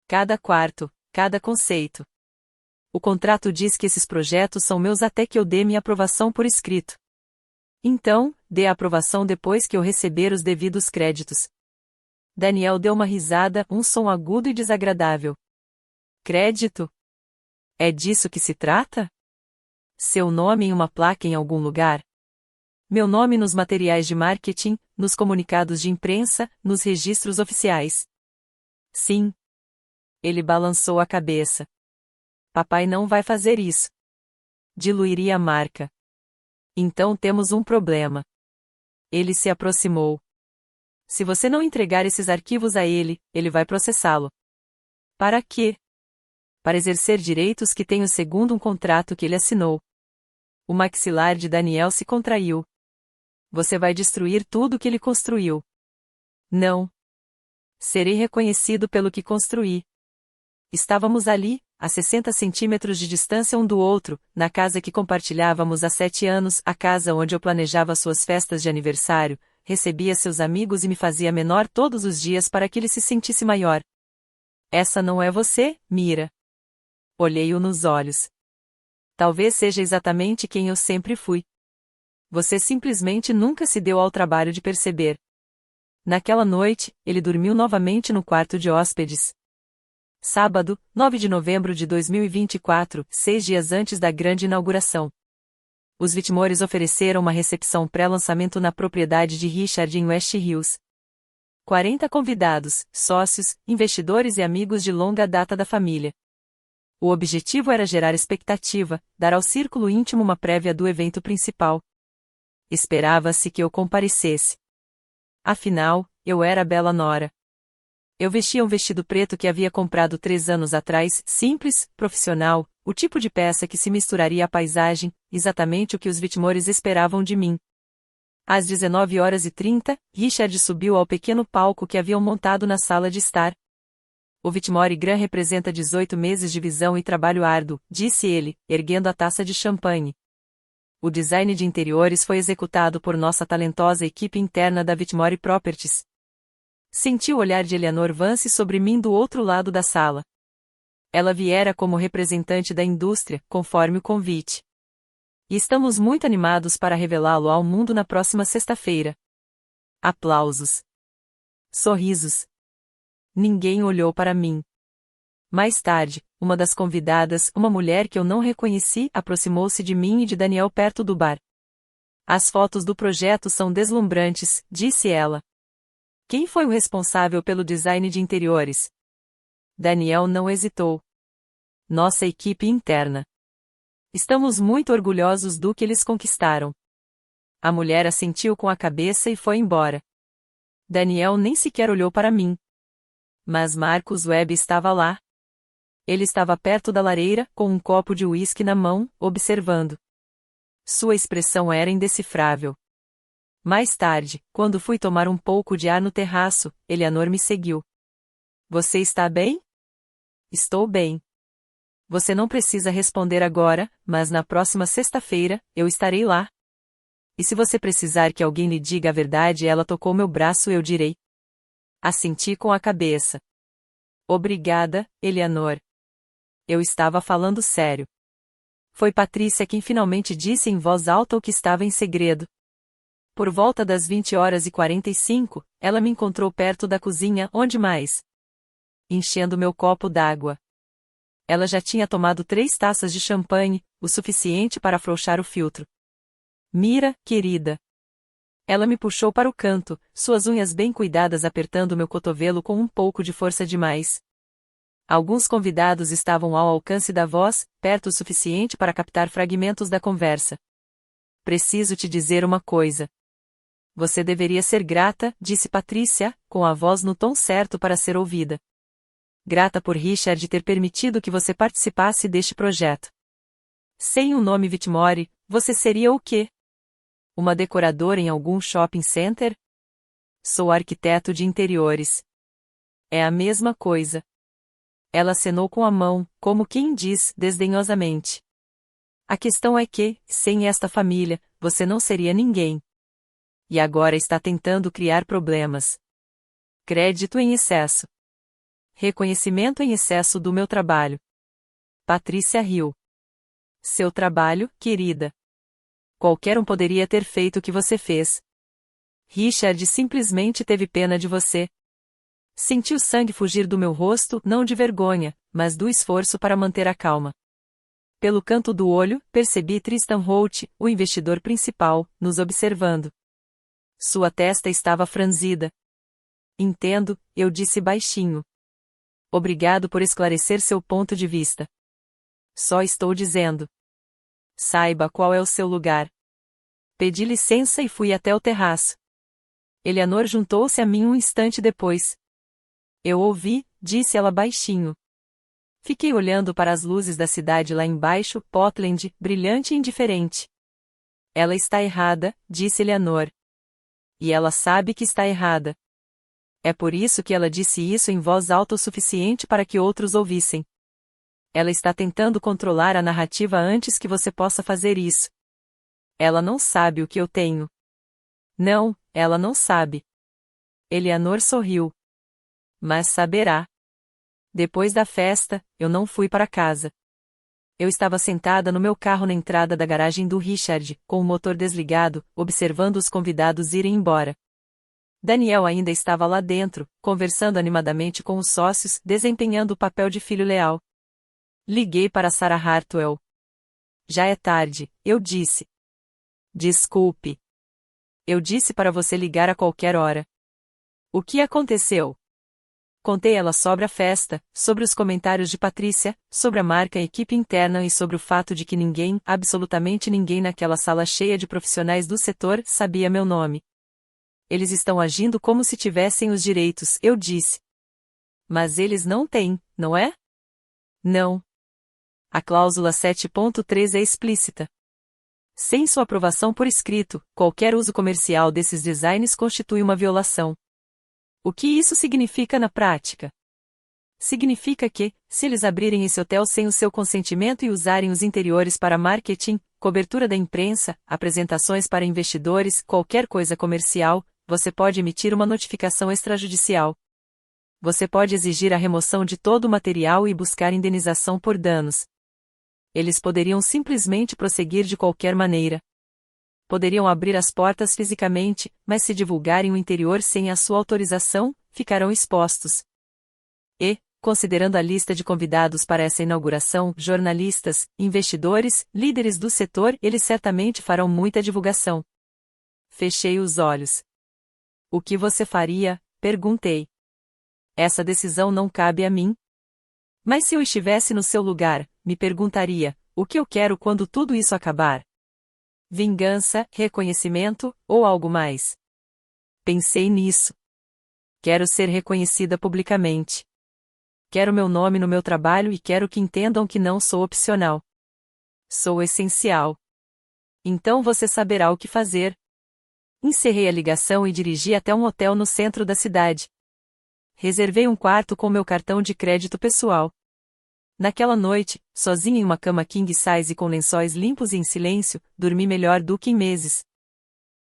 Cada quarto, cada conceito. O contrato diz que esses projetos são meus até que eu dê minha aprovação por escrito. Então, dê a aprovação depois que eu receber os devidos créditos. Daniel deu uma risada, um som agudo e desagradável. Crédito? É disso que se trata? Seu nome em uma placa em algum lugar? Meu nome nos materiais de marketing, nos comunicados de imprensa, nos registros oficiais. Sim. Ele balançou a cabeça. Papai não vai fazer isso. Diluiria a marca. Então temos um problema. Ele se aproximou. Se você não entregar esses arquivos a ele, ele vai processá-lo. Para quê? Para exercer direitos que tenho segundo um contrato que ele assinou. O maxilar de Daniel se contraiu. Você vai destruir tudo que ele construiu. Não. Serei reconhecido pelo que construí. Estávamos ali, a 60 centímetros de distância um do outro, na casa que compartilhávamos há 7 anos, a casa onde eu planejava suas festas de aniversário, recebia seus amigos e me fazia menor todos os dias para que ele se sentisse maior. Essa não é você, Mira. Olhei-o nos olhos. Talvez seja exatamente quem eu sempre fui. Você simplesmente nunca se deu ao trabalho de perceber. Naquela noite, ele dormiu novamente no quarto de hóspedes. Sábado, 9 de novembro de 2024, 6 dias antes da grande inauguração. Os Whitmores ofereceram uma recepção pré-lançamento na propriedade de Richard em West Hills. 40 convidados, sócios, investidores e amigos de longa data da família. O objetivo era gerar expectativa, dar ao círculo íntimo uma prévia do evento principal. Esperava-se que eu comparecesse. Afinal, eu era a bela nora. Eu vestia um vestido preto que havia comprado 3 anos atrás, simples, profissional, o tipo de peça que se misturaria à paisagem, exatamente o que os Whitmores esperavam de mim. Às 19h30, Richard subiu ao pequeno palco que haviam montado na sala de estar. O Whitmore Gran representa 18 meses de visão e trabalho árduo, disse ele, erguendo a taça de champanhe. O design de interiores foi executado por nossa talentosa equipe interna da Whitmore Properties. Senti o olhar de Eleanor Vance sobre mim do outro lado da sala. Ela viera como representante da indústria, conforme o convite. E estamos muito animados para revelá-lo ao mundo na próxima sexta-feira. Aplausos. Sorrisos. Ninguém olhou para mim. Mais tarde, uma das convidadas, uma mulher que eu não reconheci, aproximou-se de mim e de Daniel perto do bar. As fotos do projeto são deslumbrantes, disse ela. Quem foi o responsável pelo design de interiores? Daniel não hesitou. Nossa equipe interna. Estamos muito orgulhosos do que eles conquistaram. A mulher assentiu com a cabeça e foi embora. Daniel nem sequer olhou para mim. Mas Marcus Webb estava lá. Ele estava perto da lareira, com um copo de uísque na mão, observando. Sua expressão era indecifrável. Mais tarde, quando fui tomar um pouco de ar no terraço, Eleanor me seguiu. Você está bem? Estou bem. Você não precisa responder agora, mas na próxima sexta-feira, eu estarei lá. E se você precisar que alguém lhe diga a verdade, ela tocou meu braço, eu direi. Assenti com a cabeça. Obrigada, Eleanor. Eu estava falando sério. Foi Patrícia quem finalmente disse em voz alta o que estava em segredo. Por volta das 20h45, ela me encontrou perto da cozinha, onde mais? Enchendo meu copo d'água. Ela já tinha tomado 3 taças de champanhe, o suficiente para afrouxar o filtro. Mira, querida. Ela me puxou para o canto, suas unhas bem cuidadas apertando meu cotovelo com um pouco de força demais. Alguns convidados estavam ao alcance da voz, perto o suficiente para captar fragmentos da conversa. Preciso te dizer uma coisa. Você deveria ser grata, disse Patrícia, com a voz no tom certo para ser ouvida. Grata por Richard ter permitido que você participasse deste projeto. Sem um nome Whitmore, você seria o quê? Uma decoradora em algum shopping center? Sou arquiteto de interiores. É a mesma coisa. Ela acenou com a mão, como quem diz, desdenhosamente. A questão é que, sem esta família, você não seria ninguém. E agora está tentando criar problemas. Crédito em excesso. Reconhecimento em excesso do meu trabalho. Patrícia riu. Seu trabalho, querida. Qualquer um poderia ter feito o que você fez. Richard simplesmente teve pena de você. Senti o sangue fugir do meu rosto, não de vergonha, mas do esforço para manter a calma. Pelo canto do olho, percebi Tristan Holt, o investidor principal, nos observando. Sua testa estava franzida. Entendo, eu disse baixinho. Obrigado por esclarecer seu ponto de vista. Só estou dizendo. Saiba qual é o seu lugar. Pedi licença e fui até o terraço. Eleanor juntou-se a mim um instante depois. Eu ouvi, disse ela baixinho. Fiquei olhando para as luzes da cidade lá embaixo, Portland, brilhante e indiferente. Ela está errada, disse Eleanor. E ela sabe que está errada. É por isso que ela disse isso em voz alta o suficiente para que outros ouvissem. Ela está tentando controlar a narrativa antes que você possa fazer isso. Ela não sabe o que eu tenho. Não, ela não sabe. Eleanor sorriu. Mas saberá. Depois da festa, eu não fui para casa. Eu estava sentada no meu carro na entrada da garagem do Richard, com o motor desligado, observando os convidados irem embora. Daniel ainda estava lá dentro, conversando animadamente com os sócios, desempenhando o papel de filho leal. Liguei para Sarah Hartwell. Já é tarde, eu disse. Desculpe. Eu disse para você ligar a qualquer hora. O que aconteceu? Contei ela sobre a festa, sobre os comentários de Patrícia, sobre a marca e equipe interna e sobre o fato de que ninguém, absolutamente ninguém naquela sala cheia de profissionais do setor, sabia meu nome. Eles estão agindo como se tivessem os direitos, eu disse. Mas eles não têm, não é? Não. A cláusula 7.3 é explícita. Sem sua aprovação por escrito, qualquer uso comercial desses designs constitui uma violação. O que isso significa na prática? Significa que, se eles abrirem esse hotel sem o seu consentimento e usarem os interiores para marketing, cobertura da imprensa, apresentações para investidores, qualquer coisa comercial, você pode emitir uma notificação extrajudicial. Você pode exigir a remoção de todo o material e buscar indenização por danos. Eles poderiam simplesmente prosseguir de qualquer maneira. Poderiam abrir as portas fisicamente, mas se divulgarem o interior sem a sua autorização, ficarão expostos. E, considerando a lista de convidados para essa inauguração, jornalistas, investidores, líderes do setor, eles certamente farão muita divulgação. Fechei os olhos. O que você faria? Perguntei. Essa decisão não cabe a mim. Mas se eu estivesse no seu lugar, me perguntaria, o que eu quero quando tudo isso acabar? Vingança, reconhecimento, ou algo mais? Pensei nisso. Quero ser reconhecida publicamente. Quero meu nome no meu trabalho e quero que entendam que não sou opcional. Sou essencial. Então você saberá o que fazer. Encerrei a ligação e dirigi até um hotel no centro da cidade. Reservei um quarto com meu cartão de crédito pessoal. Naquela noite, sozinha em uma cama king size com lençóis limpos e em silêncio, dormi melhor do que em meses.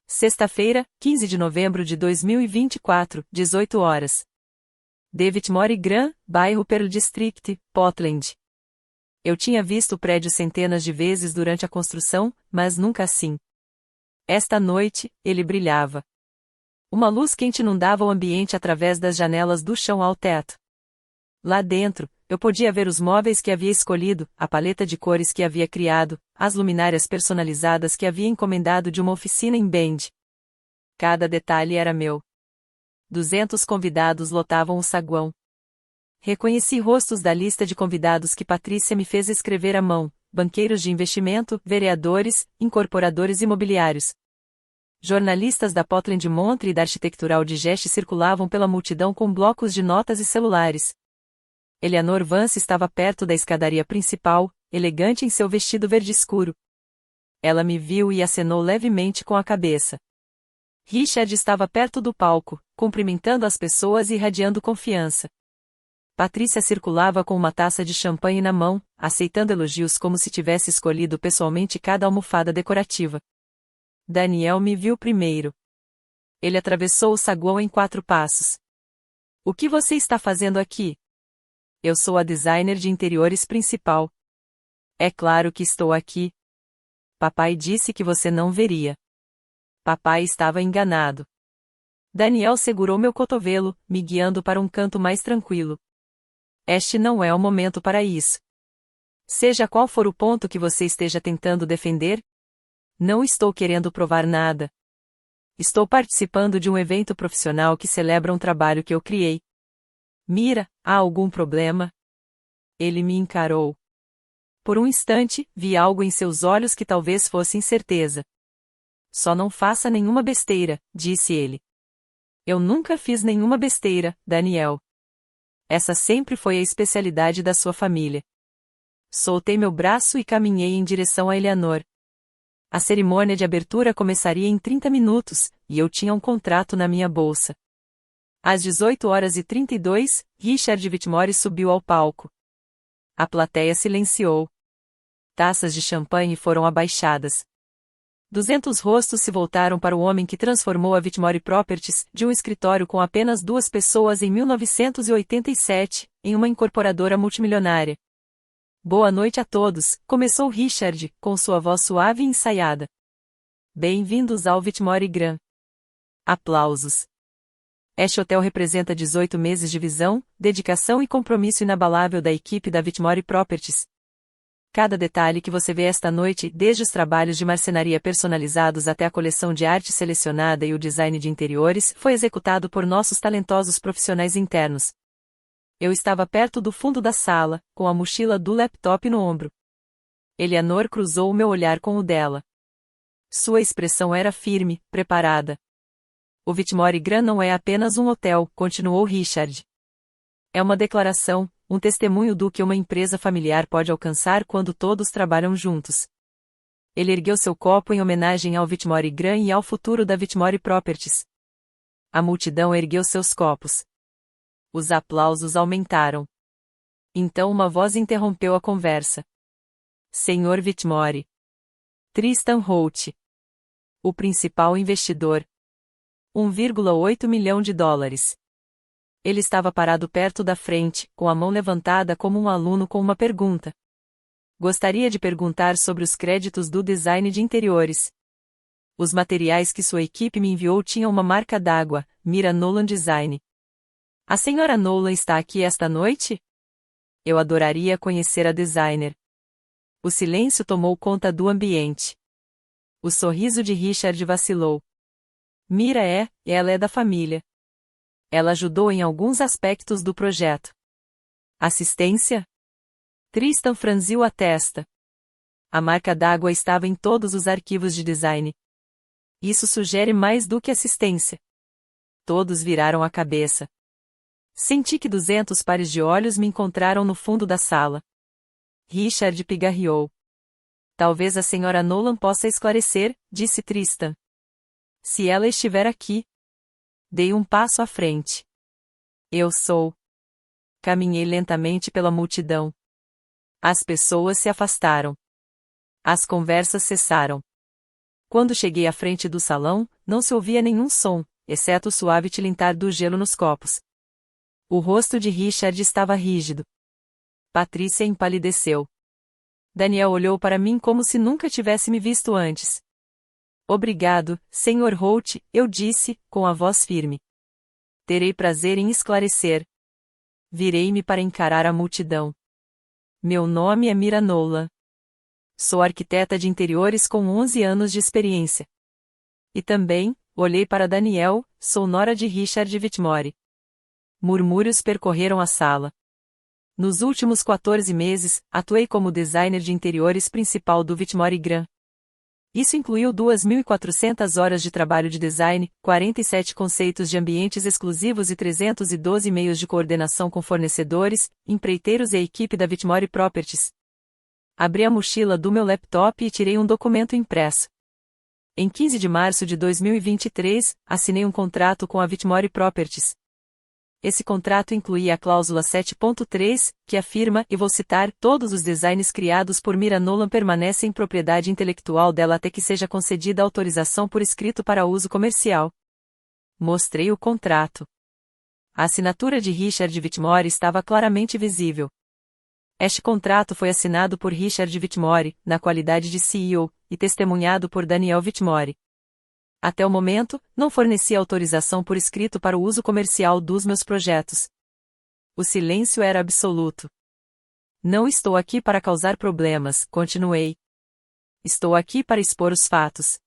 Sexta-feira, 15 de novembro de 2024, 18 horas. Whitmore Grand, bairro Pearl District, Portland. Eu tinha visto o prédio centenas de vezes durante a construção, mas nunca assim. Esta noite, ele brilhava. Uma luz quente inundava o ambiente através das janelas do chão ao teto. Lá dentro, Eu podia ver os móveis que havia escolhido, a paleta de cores que havia criado, as luminárias personalizadas que havia encomendado de uma oficina em Bend. Cada detalhe era meu. 200 convidados lotavam o saguão. Reconheci rostos da lista de convidados que Patrícia me fez escrever à mão: banqueiros de investimento, vereadores, incorporadores imobiliários. Jornalistas da Portland Montre e da Arquitectural Digest circulavam pela multidão com blocos de notas e celulares. Eleanor Vance estava perto da escadaria principal, elegante em seu vestido verde escuro. Ela me viu e acenou levemente com a cabeça. Richard estava perto do palco, cumprimentando as pessoas e irradiando confiança. Patrícia circulava com uma taça de champanhe na mão, aceitando elogios como se tivesse escolhido pessoalmente cada almofada decorativa. Daniel me viu primeiro. Ele atravessou o saguão em 4 passos. O que você está fazendo aqui? Eu sou a designer de interiores principal. É claro que estou aqui. Papai disse que você não veria. Papai estava enganado. Daniel segurou meu cotovelo, me guiando para um canto mais tranquilo. Este não é o momento para isso. Seja qual for o ponto que você esteja tentando defender, não estou querendo provar nada. Estou participando de um evento profissional que celebra um trabalho que eu criei. Mira, há algum problema? Ele me encarou. Por um instante, vi algo em seus olhos que talvez fosse incerteza. Só não faça nenhuma besteira, disse ele. Eu nunca fiz nenhuma besteira, Daniel. Essa sempre foi a especialidade da sua família. Soltei meu braço e caminhei em direção a Eleanor. A cerimônia de abertura começaria em 30 minutos, e eu tinha um contrato na minha bolsa. Às 18h32, Richard Whitmore subiu ao palco. A plateia silenciou. Taças de champanhe foram abaixadas. 200 rostos se voltaram para o homem que transformou a Whitmore Properties, de um escritório com apenas 2 pessoas em 1987, em uma incorporadora multimilionária. Boa noite a todos, começou Richard, com sua voz suave e ensaiada. Bem-vindos ao Whitmore Grand. Aplausos. Este hotel representa 18 meses de visão, dedicação e compromisso inabalável da equipe da Whitmore Properties. Cada detalhe que você vê esta noite, desde os trabalhos de marcenaria personalizados até a coleção de arte selecionada e o design de interiores, foi executado por nossos talentosos profissionais internos. Eu estava perto do fundo da sala, com a mochila do laptop no ombro. Eleanor cruzou o meu olhar com o dela. Sua expressão era firme, preparada. O Whitmore Grand não é apenas um hotel, continuou Richard. É uma declaração, um testemunho do que uma empresa familiar pode alcançar quando todos trabalham juntos. Ele ergueu seu copo em homenagem ao Whitmore Grand e ao futuro da Whitmore Properties. A multidão ergueu seus copos. Os aplausos aumentaram. Então uma voz interrompeu a conversa. Senhor Whitmore. Tristan Holt. O principal investidor. 1,8 milhão de dólares. Ele estava parado perto da frente, com a mão levantada como um aluno com uma pergunta. Gostaria de perguntar sobre os créditos do design de interiores. Os materiais que sua equipe me enviou tinham uma marca d'água, Mira Nolan Design. A senhora Nolan está aqui esta noite? Eu adoraria conhecer a designer. O silêncio tomou conta do ambiente. O sorriso de Richard vacilou. Mira ela é da família. Ela ajudou em alguns aspectos do projeto. Assistência? Tristan franziu a testa. A marca d'água estava em todos os arquivos de design. Isso sugere mais do que assistência. Todos viraram a cabeça. Senti que 200 pares de olhos me encontraram no fundo da sala. Richard pigarreou. Talvez a senhora Nolan possa esclarecer, disse Tristan. Se ela estiver aqui. Dei um passo à frente. Eu sou. Caminhei lentamente pela multidão. As pessoas se afastaram. As conversas cessaram. Quando cheguei à frente do salão, não se ouvia nenhum som, exceto o suave tilintar do gelo nos copos. O rosto de Richard estava rígido. Patrícia empalideceu. Daniel olhou para mim como se nunca tivesse me visto antes. Obrigado, Sr. Holt, eu disse, com a voz firme. Terei prazer em esclarecer. Virei-me para encarar a multidão. Meu nome é Mira Nolan. Sou arquiteta de interiores com 11 anos de experiência. E também, olhei para Daniel, sou nora de Richard Whitmore. Murmúrios percorreram a sala. Nos últimos 14 meses, atuei como designer de interiores principal do Whitmore Graham. Isso incluiu 2.400 horas de trabalho de design, 47 conceitos de ambientes exclusivos e 312 e-mails de coordenação com fornecedores, empreiteiros e a equipe da Whitmore Properties. Abri a mochila do meu laptop e tirei um documento impresso. Em 15 de março de 2023, assinei um contrato com a Whitmore Properties. Esse contrato incluía a cláusula 7.3, que afirma, e vou citar, todos os designs criados por Mira Nolan permanecem em propriedade intelectual dela até que seja concedida autorização por escrito para uso comercial. Mostrei o contrato. A assinatura de Richard Whitmore estava claramente visível. Este contrato foi assinado por Richard Whitmore, na qualidade de CEO, e testemunhado por Daniel Whitmore. Até o momento, não forneci autorização por escrito para o uso comercial dos meus projetos. O silêncio era absoluto. Não estou aqui para causar problemas, continuei. Estou aqui para expor os fatos.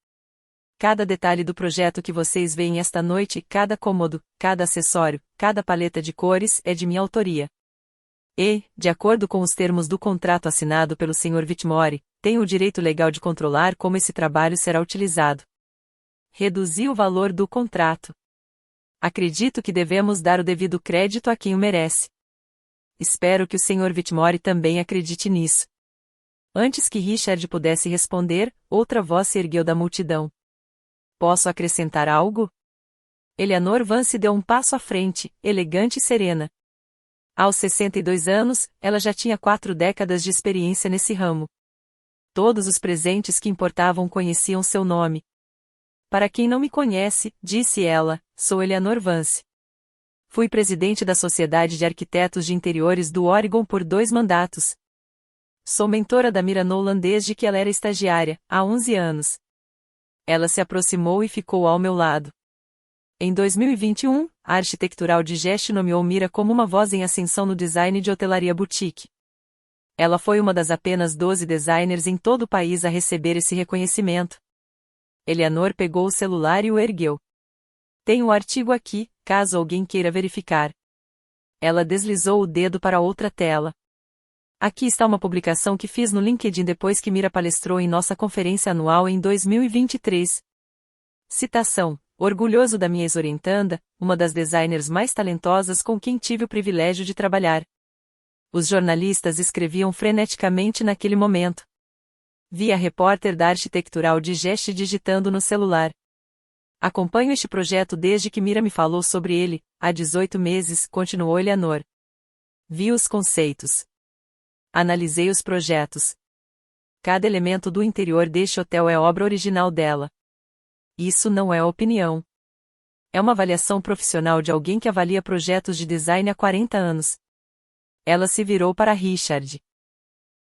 Cada detalhe do projeto que vocês veem esta noite, cada cômodo, cada acessório, cada paleta de cores, é de minha autoria. E, de acordo com os termos do contrato assinado pelo Sr. Whitmore, tenho o direito legal de controlar como esse trabalho será utilizado. Reduzi o valor do contrato. Acredito que devemos dar o devido crédito a quem o merece. Espero que o Sr. Whitmore também acredite nisso. Antes que Richard pudesse responder, outra voz se ergueu da multidão. Posso acrescentar algo? Eleanor Vance deu um passo à frente, elegante e serena. Aos 62 anos, ela já tinha 4 décadas de experiência nesse ramo. Todos os presentes que importavam conheciam seu nome. Para quem não me conhece, disse ela, sou Eleanor Vance. Fui presidente da Sociedade de Arquitetos de Interiores do Oregon por 2 mandatos. Sou mentora da Mira Nolan desde que ela era estagiária, há 11 anos. Ela se aproximou e ficou ao meu lado. Em 2021, a Architectural Digest nomeou Mira como uma voz em ascensão no design de hotelaria boutique. Ela foi uma das apenas 12 designers em todo o país a receber esse reconhecimento. Eleanor pegou o celular e o ergueu. Tenho o artigo aqui, caso alguém queira verificar. Ela deslizou o dedo para outra tela. Aqui está uma publicação que fiz no LinkedIn depois que Mira palestrou em nossa conferência anual em 2023. Citação. Orgulhoso da minha ex-orientanda, uma das designers mais talentosas com quem tive o privilégio de trabalhar. Os jornalistas escreviam freneticamente naquele momento. Vi a repórter da Architectural Digest digitando no celular. Acompanho este projeto desde que Mira me falou sobre ele, há 18 meses, continuou Eleanor. Vi os conceitos. Analisei os projetos. Cada elemento do interior deste hotel é obra original dela. Isso não é opinião. É uma avaliação profissional de alguém que avalia projetos de design há 40 anos. Ela se virou para Richard.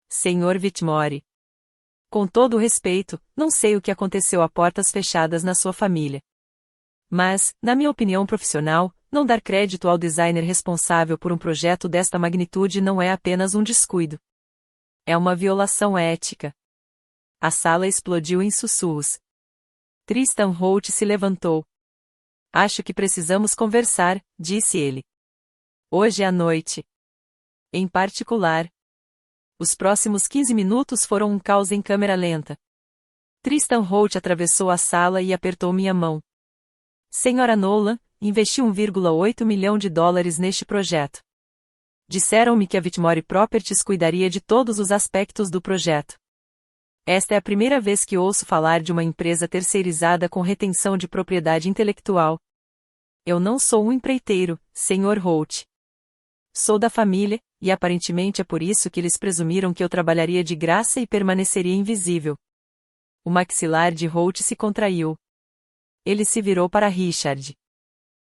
Sr. Whitmore. Com todo o respeito, não sei o que aconteceu a portas fechadas na sua família. Mas, na minha opinião profissional, não dar crédito ao designer responsável por um projeto desta magnitude não é apenas um descuido. É uma violação ética. A sala explodiu em sussurros. Tristan Holt se levantou. Acho que precisamos conversar, disse ele. Hoje à noite. Em particular. Os próximos 15 minutos foram um caos em câmera lenta. Tristan Holt atravessou a sala e apertou minha mão. Senhora Nolan, investi 1,8 milhão de dólares neste projeto. Disseram-me que a Whitmore Properties cuidaria de todos os aspectos do projeto. Esta é a primeira vez que ouço falar de uma empresa terceirizada com retenção de propriedade intelectual. Eu não sou um empreiteiro, Sr. Holt. Sou da família, e aparentemente é por isso que eles presumiram que eu trabalharia de graça e permaneceria invisível. O maxilar de Holt se contraiu. Ele se virou para Richard.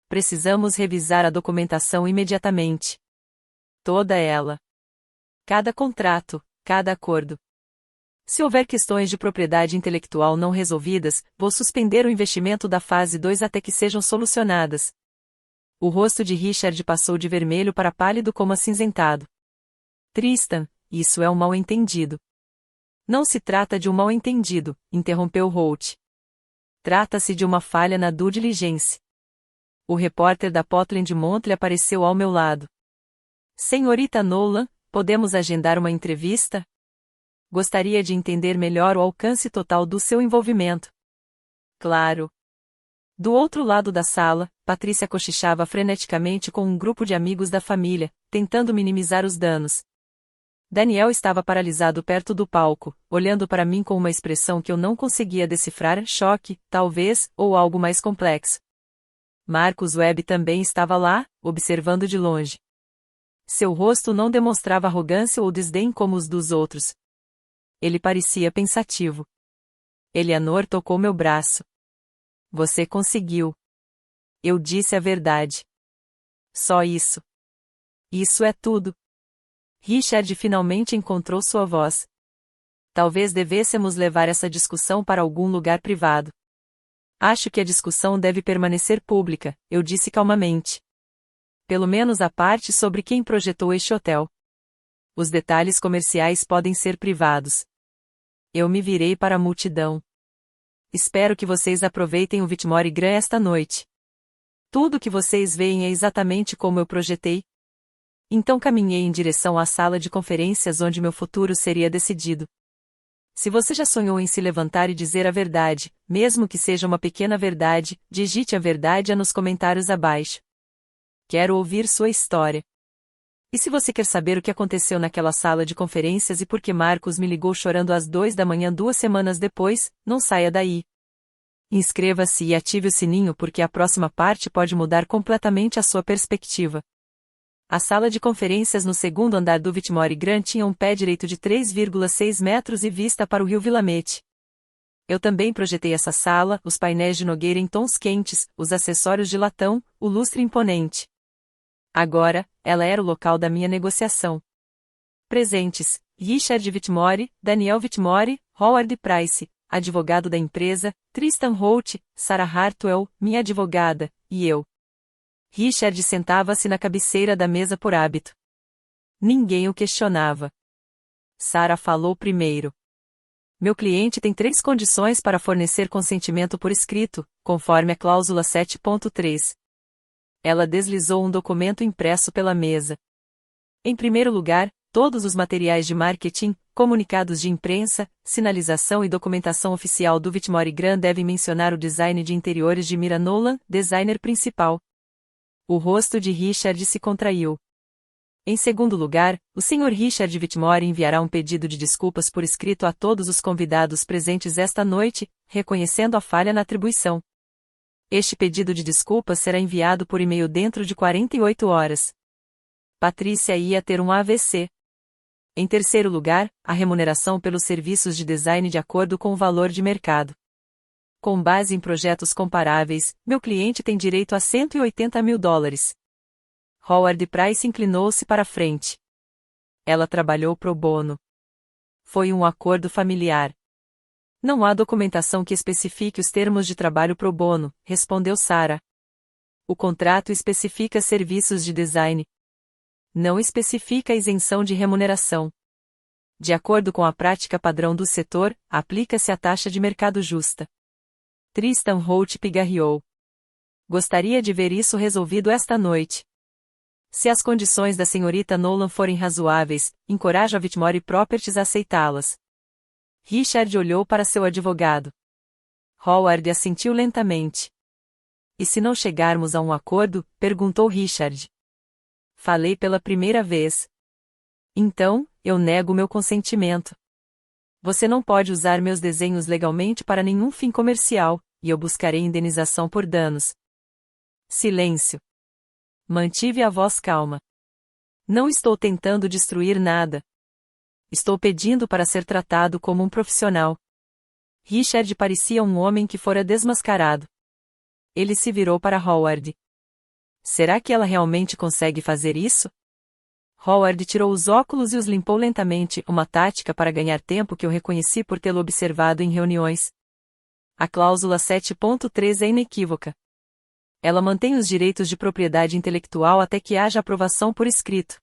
Precisamos revisar a documentação imediatamente. Toda ela. Cada contrato, cada acordo. Se houver questões de propriedade intelectual não resolvidas, vou suspender o investimento da fase 2 até que sejam solucionadas. O rosto de Richard passou de vermelho para pálido como acinzentado. Tristan, isso é um mal-entendido. Não se trata de um mal-entendido, interrompeu Holt. Trata-se de uma falha na due diligence. O repórter da Portland Monthly apareceu ao meu lado. Senhorita Nolan, podemos agendar uma entrevista? Gostaria de entender melhor o alcance total do seu envolvimento. Claro. Do outro lado da sala, Patrícia cochichava freneticamente com um grupo de amigos da família, tentando minimizar os danos. Daniel estava paralisado perto do palco, olhando para mim com uma expressão que eu não conseguia decifrar, choque, talvez, ou algo mais complexo. Marcus Webb também estava lá, observando de longe. Seu rosto não demonstrava arrogância ou desdém como os dos outros. Ele parecia pensativo. Eleanor tocou meu braço. Você conseguiu. Eu disse a verdade. Só isso. Isso é tudo. Richard finalmente encontrou sua voz. Talvez devêssemos levar essa discussão para algum lugar privado. Acho que a discussão deve permanecer pública, eu disse calmamente. Pelo menos a parte sobre quem projetou este hotel. Os detalhes comerciais podem ser privados. Eu me virei para a multidão. Espero que vocês aproveitem o Whitmore Grand esta noite. Tudo que vocês veem é exatamente como eu projetei. Então caminhei em direção à sala de conferências onde meu futuro seria decidido. Se você já sonhou em se levantar e dizer a verdade, mesmo que seja uma pequena verdade, digite a verdade nos comentários abaixo. Quero ouvir sua história. E se você quer saber o que aconteceu naquela sala de conferências e por que Marcus me ligou chorando às 2 da manhã 2 semanas depois, não saia daí. Inscreva-se e ative o sininho porque a próxima parte pode mudar completamente a sua perspectiva. A sala de conferências no segundo andar do Whitmore Grand tinha um pé direito de 3,6 metros e vista para o rio Willamette. Eu também projetei essa sala, os painéis de nogueira em tons quentes, os acessórios de latão, o lustre imponente. Agora, ela era o local da minha negociação. Presentes: Richard Whitmore, Daniel Whitmore, Howard Price, advogado da empresa, Tristan Holt, Sarah Hartwell, minha advogada, e eu. Richard sentava-se na cabeceira da mesa por hábito. Ninguém o questionava. Sarah falou primeiro. Meu cliente tem 3 condições para fornecer consentimento por escrito, conforme a cláusula 7.3. Ela deslizou um documento impresso pela mesa. Em primeiro lugar, todos os materiais de marketing, comunicados de imprensa, sinalização e documentação oficial do Whitmore Grand devem mencionar o design de interiores de Mira Nolan, designer principal. O rosto de Richard se contraiu. Em segundo lugar, o Sr. Richard Whitmore enviará um pedido de desculpas por escrito a todos os convidados presentes esta noite, reconhecendo a falha na atribuição. Este pedido de desculpas será enviado por e-mail dentro de 48 horas. Patrícia ia ter um AVC. Em terceiro lugar, a remuneração pelos serviços de design de acordo com o valor de mercado. Com base em projetos comparáveis, meu cliente tem direito a $180 mil. Howard Price inclinou-se para a frente. Ela trabalhou pro bono. Foi um acordo familiar. Não há documentação que especifique os termos de trabalho pro bono, respondeu Sarah. O contrato especifica serviços de design. Não especifica isenção de remuneração. De acordo com a prática padrão do setor, aplica-se a taxa de mercado justa. Tristan Holt pigarreou. Gostaria de ver isso resolvido esta noite. Se as condições da senhorita Nolan forem razoáveis, encorajo a Whitmore Properties a aceitá-las. Richard olhou para seu advogado. Howard assentiu lentamente. E se não chegarmos a um acordo? Perguntou Richard. Falei pela primeira vez. Então, eu nego meu consentimento. Você não pode usar meus desenhos legalmente para nenhum fim comercial, e eu buscarei indenização por danos. Silêncio. Mantive a voz calma. Não estou tentando destruir nada. Estou pedindo para ser tratado como um profissional. Richard parecia um homem que fora desmascarado. Ele se virou para Howard. Será que ela realmente consegue fazer isso? Howard tirou os óculos e os limpou lentamente, uma tática para ganhar tempo que eu reconheci por tê-lo observado em reuniões. A cláusula 7.3 é inequívoca. Ela mantém os direitos de propriedade intelectual até que haja aprovação por escrito.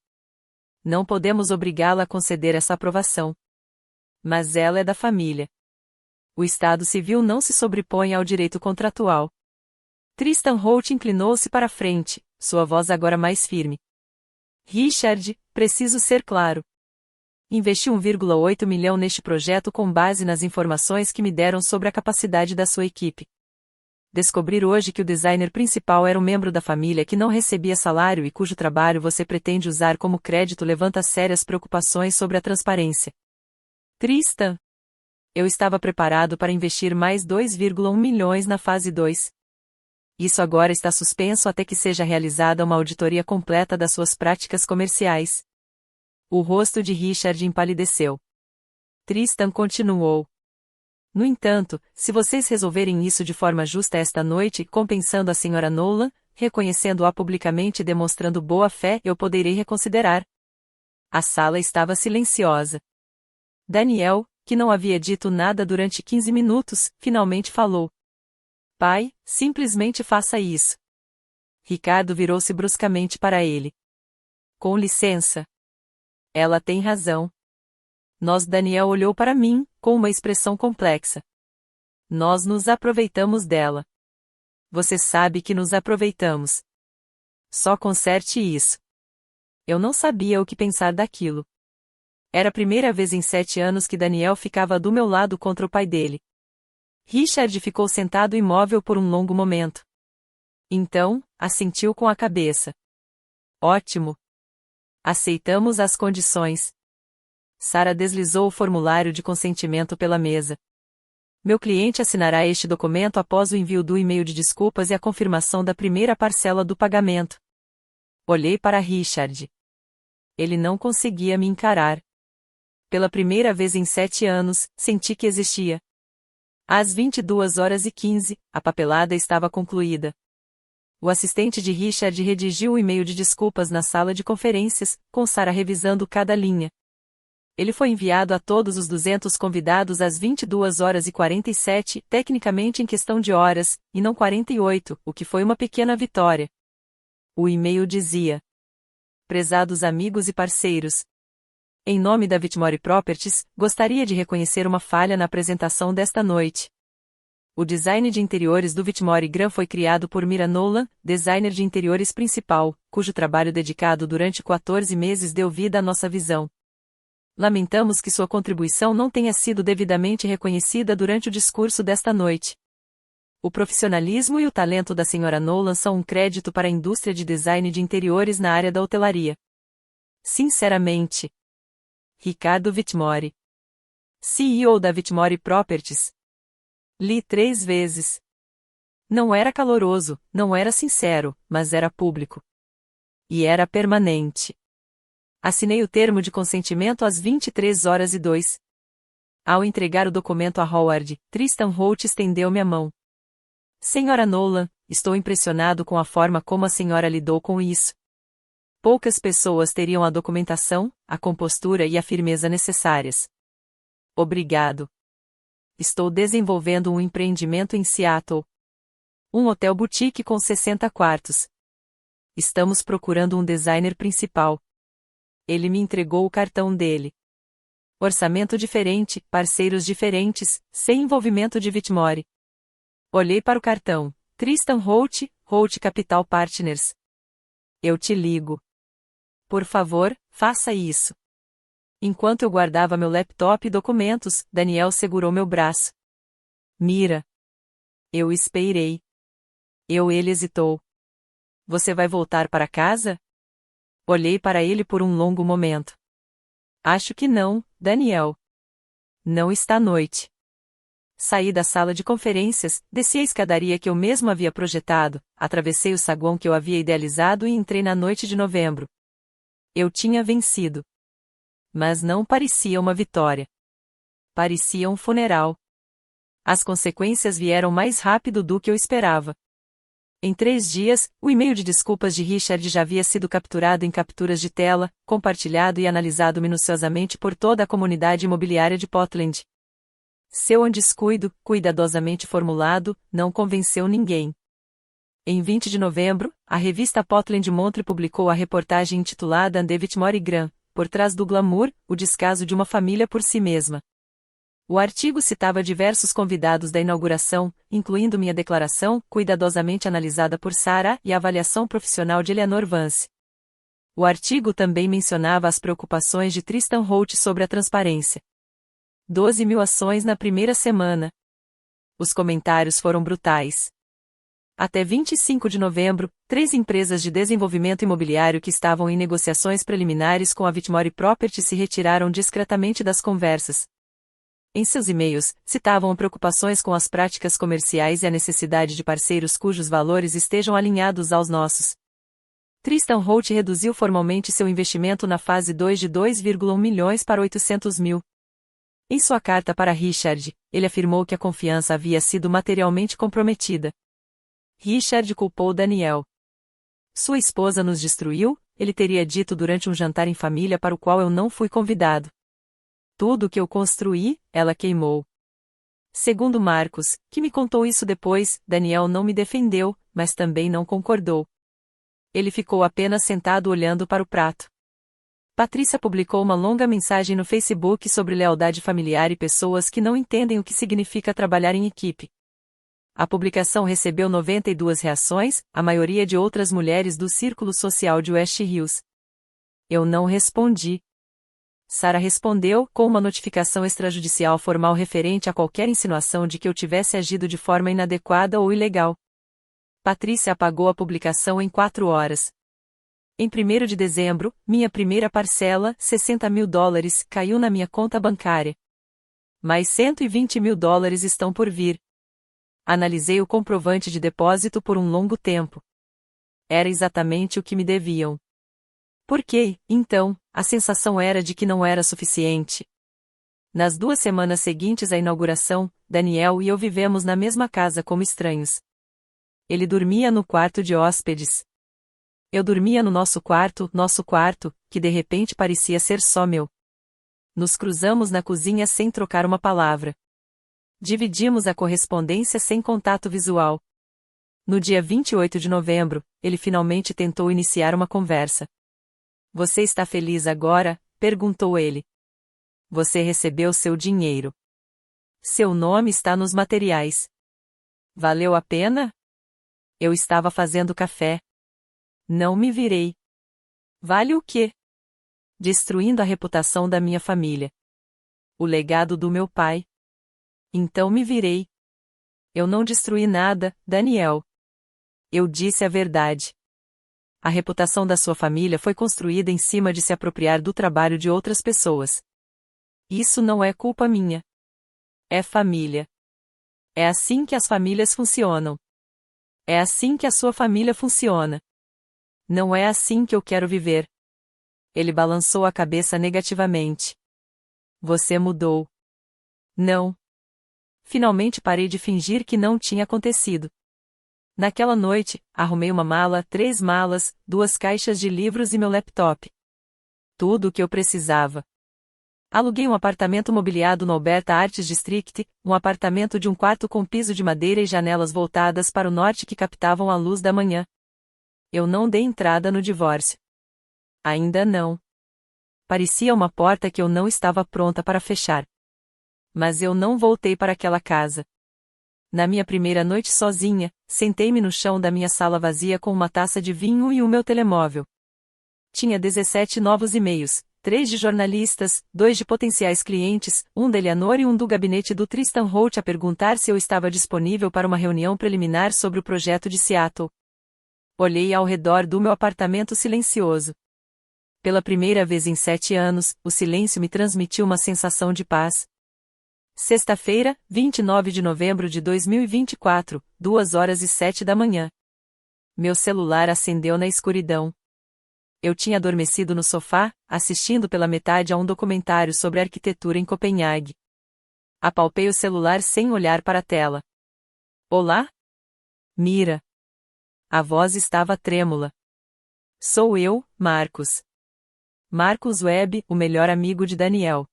Não podemos obrigá-la a conceder essa aprovação. Mas ela é da família. O Estado civil não se sobrepõe ao direito contratual. Tristan Holt inclinou-se para a frente, sua voz agora mais firme. Richard, preciso ser claro. Investi 1,8 milhão neste projeto com base nas informações que me deram sobre a capacidade da sua equipe. Descobrir hoje que o designer principal era um membro da família que não recebia salário e cujo trabalho você pretende usar como crédito levanta sérias preocupações sobre a transparência. Tristan. Eu estava preparado para investir mais 2,1 milhões na fase 2. Isso agora está suspenso até que seja realizada uma auditoria completa das suas práticas comerciais. O rosto de Richard empalideceu. Tristan continuou. No entanto, se vocês resolverem isso de forma justa esta noite, compensando a Sra. Nolan, reconhecendo-a publicamente e demonstrando boa fé, eu poderei reconsiderar. A sala estava silenciosa. Daniel, que não havia dito nada durante 15 minutos, finalmente falou. Pai, simplesmente faça isso. Ricardo virou-se bruscamente para ele. Com licença. Ela tem razão. Daniel olhou para mim, com uma expressão complexa. Nós nos aproveitamos dela. Você sabe que nos aproveitamos. Só conserte isso. Eu não sabia o que pensar daquilo. Era a primeira vez em 7 anos que Daniel ficava do meu lado contra o pai dele. Richard ficou sentado imóvel por um longo momento. Então, assentiu com a cabeça. Ótimo. Aceitamos as condições. Sarah deslizou o formulário de consentimento pela mesa. Meu cliente assinará este documento após o envio do e-mail de desculpas e a confirmação da primeira parcela do pagamento. Olhei para Richard. Ele não conseguia me encarar. Pela primeira vez em 7 anos, senti que existia. Às 22h15, a papelada estava concluída. O assistente de Richard redigiu o e-mail de desculpas na sala de conferências, com Sarah revisando cada linha. Ele foi enviado a todos os 200 convidados às 22h47, tecnicamente em questão de horas, e não 48, o que foi uma pequena vitória. O e-mail dizia: Prezados amigos e parceiros. Em nome da Whitmore Properties, gostaria de reconhecer uma falha na apresentação desta noite. O design de interiores do Whitmore Graham foi criado por Mira Nolan, designer de interiores principal, cujo trabalho dedicado durante 14 meses deu vida à nossa visão. Lamentamos que sua contribuição não tenha sido devidamente reconhecida durante o discurso desta noite. O profissionalismo e o talento da Sra. Nolan são um crédito para a indústria de design de interiores na área da hotelaria. Sinceramente. Ricardo Whitmore, CEO da Whitmore Properties. Li 3 vezes. Não era caloroso, não era sincero, mas era público. E era permanente. Assinei o termo de consentimento às 23h02. Ao entregar o documento a Howard, Tristan Holt estendeu-me a mão. Sra. Nolan, estou impressionado com a forma como a senhora lidou com isso. Poucas pessoas teriam a documentação, a compostura e a firmeza necessárias. Obrigado. Estou desenvolvendo um empreendimento em Seattle. Um hotel boutique com 60 quartos. Estamos procurando um designer principal. Ele me entregou o cartão dele. Orçamento diferente, parceiros diferentes, sem envolvimento de Whitmore. Olhei para o cartão. Tristan Holt, Holt Capital Partners. Eu te ligo. Por favor, faça isso. Enquanto eu guardava meu laptop e documentos, Daniel segurou meu braço. Mira. Eu esperei. Ele hesitou. Você vai voltar para casa? Olhei para ele por um longo momento. Acho que não, Daniel. Não está noite. Saí da sala de conferências, desci a escadaria que eu mesmo havia projetado, atravessei o saguão que eu havia idealizado e entrei na noite de novembro. Eu tinha vencido. Mas não parecia uma vitória. Parecia um funeral. As consequências vieram mais rápido do que eu esperava. Em 3 dias, o e-mail de desculpas de Richard já havia sido capturado em capturas de tela, compartilhado e analisado minuciosamente por toda a comunidade imobiliária de Portland. Seu descuido, cuidadosamente formulado, não convenceu ninguém. Em 20 de novembro, a revista Portland Montre publicou a reportagem intitulada The Whitmore Gram, Por Trás do Glamour, o descaso de uma família por si mesma. O artigo citava diversos convidados da inauguração, incluindo minha declaração, cuidadosamente analisada por Sarah, e a avaliação profissional de Eleanor Vance. O artigo também mencionava as preocupações de Tristan Holt sobre a transparência. 12 mil ações na primeira semana. Os comentários foram brutais. Até 25 de novembro, 3 empresas de desenvolvimento imobiliário que estavam em negociações preliminares com a Whitmore Properties se retiraram discretamente das conversas. Em seus e-mails, citavam preocupações com as práticas comerciais e a necessidade de parceiros cujos valores estejam alinhados aos nossos. Tristan Holt reduziu formalmente seu investimento na fase 2 de 2,1 milhões para 800 mil. Em sua carta para Richard, ele afirmou que a confiança havia sido materialmente comprometida. Richard culpou Danielle. Sua esposa nos destruiu, ele teria dito durante um jantar em família para o qual eu não fui convidado. Tudo o que eu construí, ela queimou. Segundo Marcos, que me contou isso depois, Danielle não me defendeu, mas também não concordou. Ele ficou apenas sentado olhando para o prato. Patrícia publicou uma longa mensagem no Facebook sobre lealdade familiar e pessoas que não entendem o que significa trabalhar em equipe. A publicação recebeu 92 reações, a maioria de outras mulheres do círculo social de West Hills. Eu não respondi. Sarah respondeu, com uma notificação extrajudicial formal referente a qualquer insinuação de que eu tivesse agido de forma inadequada ou ilegal. Patrícia apagou a publicação em 4 horas. Em 1º de dezembro, minha primeira parcela, $60 mil, caiu na minha conta bancária. Mais $120 mil estão por vir. Analisei o comprovante de depósito por um longo tempo. Era exatamente o que me deviam. Por quê, então, a sensação era de que não era suficiente. Nas 2 semanas seguintes à inauguração, Daniel e eu vivemos na mesma casa como estranhos. Ele dormia no quarto de hóspedes. Eu dormia no nosso quarto, que de repente parecia ser só meu. Nos cruzamos na cozinha sem trocar uma palavra. Dividimos a correspondência sem contato visual. No dia 28 de novembro, ele finalmente tentou iniciar uma conversa. Você está feliz agora? Perguntou ele. Você recebeu seu dinheiro. Seu nome está nos materiais. Valeu a pena? Eu estava fazendo café. Não me virei. Vale o quê? Destruindo a reputação da minha família. O legado do meu pai. Então me virei. Eu não destruí nada, Daniel. Eu disse a verdade. A reputação da sua família foi construída em cima de se apropriar do trabalho de outras pessoas. Isso não é culpa minha. É família. É assim que as famílias funcionam. É assim que a sua família funciona. Não é assim que eu quero viver. Ele balançou a cabeça negativamente. Você mudou. Não. Finalmente parei de fingir que não tinha acontecido. Naquela noite, arrumei uma mala, 3 malas, 2 caixas de livros e meu laptop. Tudo o que eu precisava. Aluguei um apartamento mobiliado no Alberta Arts District, um apartamento de um quarto com piso de madeira e janelas voltadas para o norte que captavam a luz da manhã. Eu não dei entrada no divórcio. Ainda não. Parecia uma porta que eu não estava pronta para fechar. Mas eu não voltei para aquela casa. Na minha primeira noite sozinha, sentei-me no chão da minha sala vazia com uma taça de vinho e o meu telemóvel. Tinha 17 novos e-mails, 3 de jornalistas, 2 de potenciais clientes, um da Eleanor e um do gabinete do Tristan Holt a perguntar se eu estava disponível para uma reunião preliminar sobre o projeto de Seattle. Olhei ao redor do meu apartamento silencioso. Pela primeira vez em 7 anos, o silêncio me transmitiu uma sensação de paz. Sexta-feira, 29 de novembro de 2024, 2h07 da manhã. Meu celular acendeu na escuridão. Eu tinha adormecido no sofá, assistindo pela metade a um documentário sobre arquitetura em Copenhague. Apalpei o celular sem olhar para a tela. Olá? Mira. A voz estava trêmula. Sou eu, Marcos. Marcos Webb, o melhor amigo de Daniel.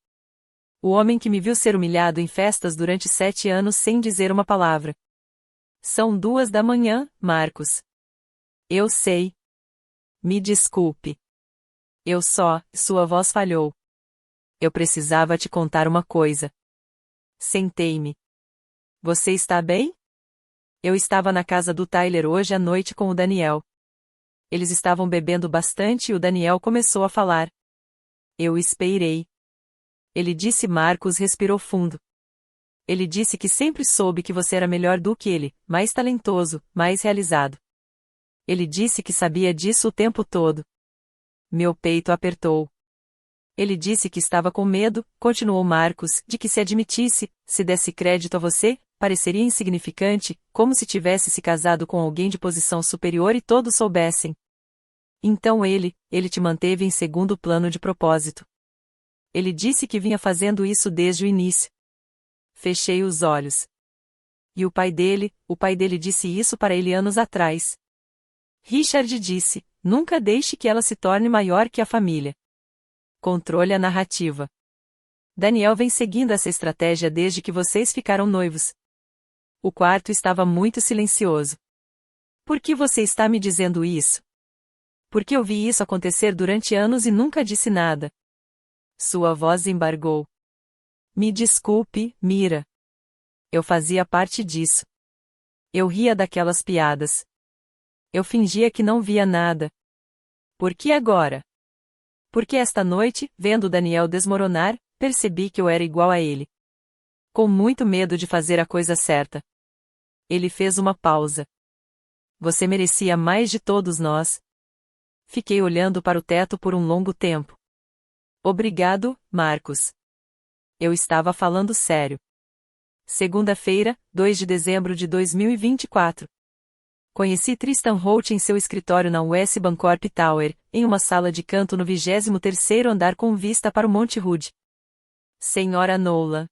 O homem que me viu ser humilhado em festas durante 7 anos sem dizer uma palavra. São 2 da manhã, Marcos. Eu sei. Me desculpe. Sua voz falhou. Eu precisava te contar uma coisa. Sentei-me. Você está bem? Eu estava na casa do Tyler hoje à noite com o Daniel. Eles estavam bebendo bastante e o Daniel começou a falar. Eu esperei. Ele disse Marcos respirou fundo. Ele disse que sempre soube que você era melhor do que ele, mais talentoso, mais realizado. Ele disse que sabia disso o tempo todo. Meu peito apertou. Ele disse que estava com medo, continuou Marcos, de que se admitisse, se desse crédito a você, pareceria insignificante, como se tivesse se casado com alguém de posição superior e todos soubessem. Então ele te manteve em segundo plano de propósito. Ele disse que vinha fazendo isso desde o início. Fechei os olhos. E o pai dele disse isso para ele anos atrás. Richard disse, nunca deixe que ela se torne maior que a família. Controle a narrativa. Daniel vem seguindo essa estratégia desde que vocês ficaram noivos. O quarto estava muito silencioso. Por que você está me dizendo isso? Porque eu vi isso acontecer durante anos e nunca disse nada. Sua voz embargou. Me desculpe, Mira. Eu fazia parte disso. Eu ria daquelas piadas. Eu fingia que não via nada. Por que agora? Porque esta noite, vendo Daniel desmoronar, percebi que eu era igual a ele. Com muito medo de fazer a coisa certa. Ele fez uma pausa. Você merecia mais de todos nós. Fiquei olhando para o teto por um longo tempo. Obrigado, Marcos. Eu estava falando sério. Segunda-feira, 2 de dezembro de 2024. Conheci Tristan Holt em seu escritório na US Bancorp Tower, em uma sala de canto no 23º andar com vista para o Monte Hood. Senhora Nolan.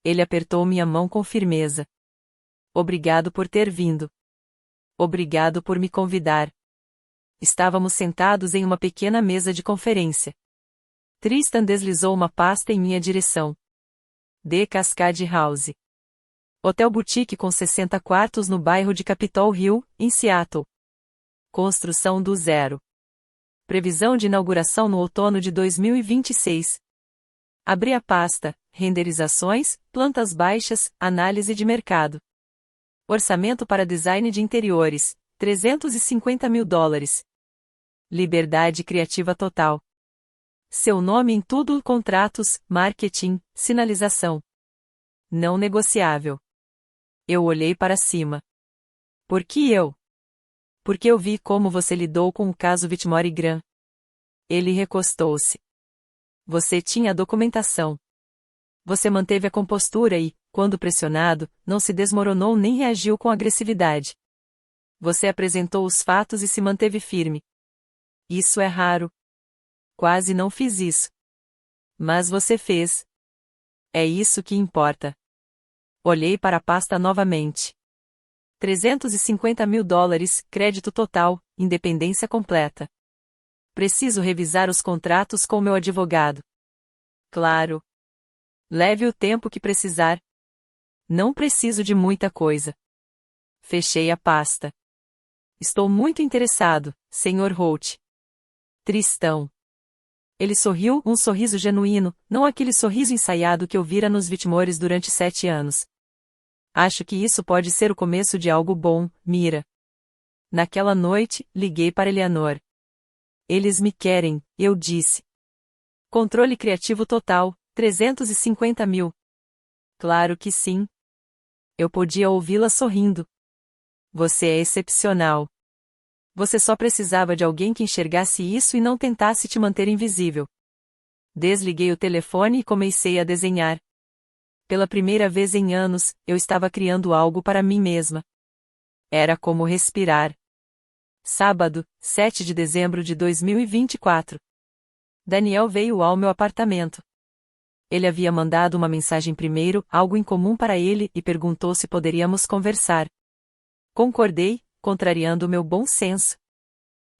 Ele apertou minha mão com firmeza. Obrigado por ter vindo. Obrigado por me convidar. Estávamos sentados em uma pequena mesa de conferência. Tristan deslizou uma pasta em minha direção. The Cascade House. Hotel boutique com 60 quartos no bairro de Capitol Hill, em Seattle. Construção do zero. Previsão de inauguração no outono de 2026. Abri a pasta, renderizações, plantas baixas, análise de mercado. Orçamento para design de interiores, $350 mil. Liberdade criativa total. Seu nome em tudo: contratos, marketing, sinalização. Não negociável. Eu olhei para cima. Por que eu? Porque eu vi como você lidou com o caso Whitmore Graham. Ele recostou-se. Você tinha a documentação. Você manteve a compostura e, quando pressionado, não se desmoronou nem reagiu com agressividade. Você apresentou os fatos e se manteve firme. Isso é raro. Quase não fiz isso. Mas você fez. É isso que importa. Olhei para a pasta novamente. $350 mil, crédito total, independência completa. Preciso revisar os contratos com meu advogado. Claro. Leve o tempo que precisar. Não preciso de muita coisa. Fechei a pasta. Estou muito interessado, Sr. Holt. Tristão. Ele sorriu, um sorriso genuíno, não aquele sorriso ensaiado que eu vira nos Whitmores durante 7 anos. Acho que isso pode ser o começo de algo bom, Mira. Naquela noite, liguei para Eleanor. Eles me querem, eu disse. Controle criativo total, $350 mil. Claro que sim. Eu podia ouvi-la sorrindo. Você é excepcional. Você só precisava de alguém que enxergasse isso e não tentasse te manter invisível. Desliguei o telefone e comecei a desenhar. Pela primeira vez em anos, eu estava criando algo para mim mesma. Era como respirar. Sábado, 7 de dezembro de 2024. Daniel veio ao meu apartamento. Ele havia mandado uma mensagem primeiro, algo incomum para ele, e perguntou se poderíamos conversar. Concordei, contrariando o meu bom senso.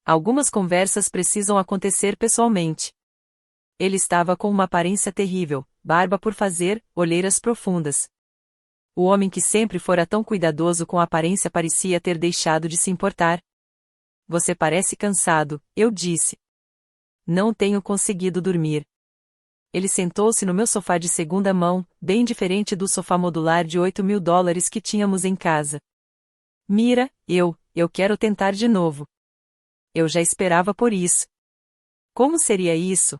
Algumas conversas precisam acontecer pessoalmente. Ele estava com uma aparência terrível, barba por fazer, olheiras profundas. O homem que sempre fora tão cuidadoso com a aparência parecia ter deixado de se importar. Você parece cansado, eu disse. Não tenho conseguido dormir. Ele sentou-se no meu sofá de segunda mão, bem diferente do sofá modular de $8.000 que tínhamos em casa. Mira, eu quero tentar de novo. Eu já esperava por isso. Como seria isso?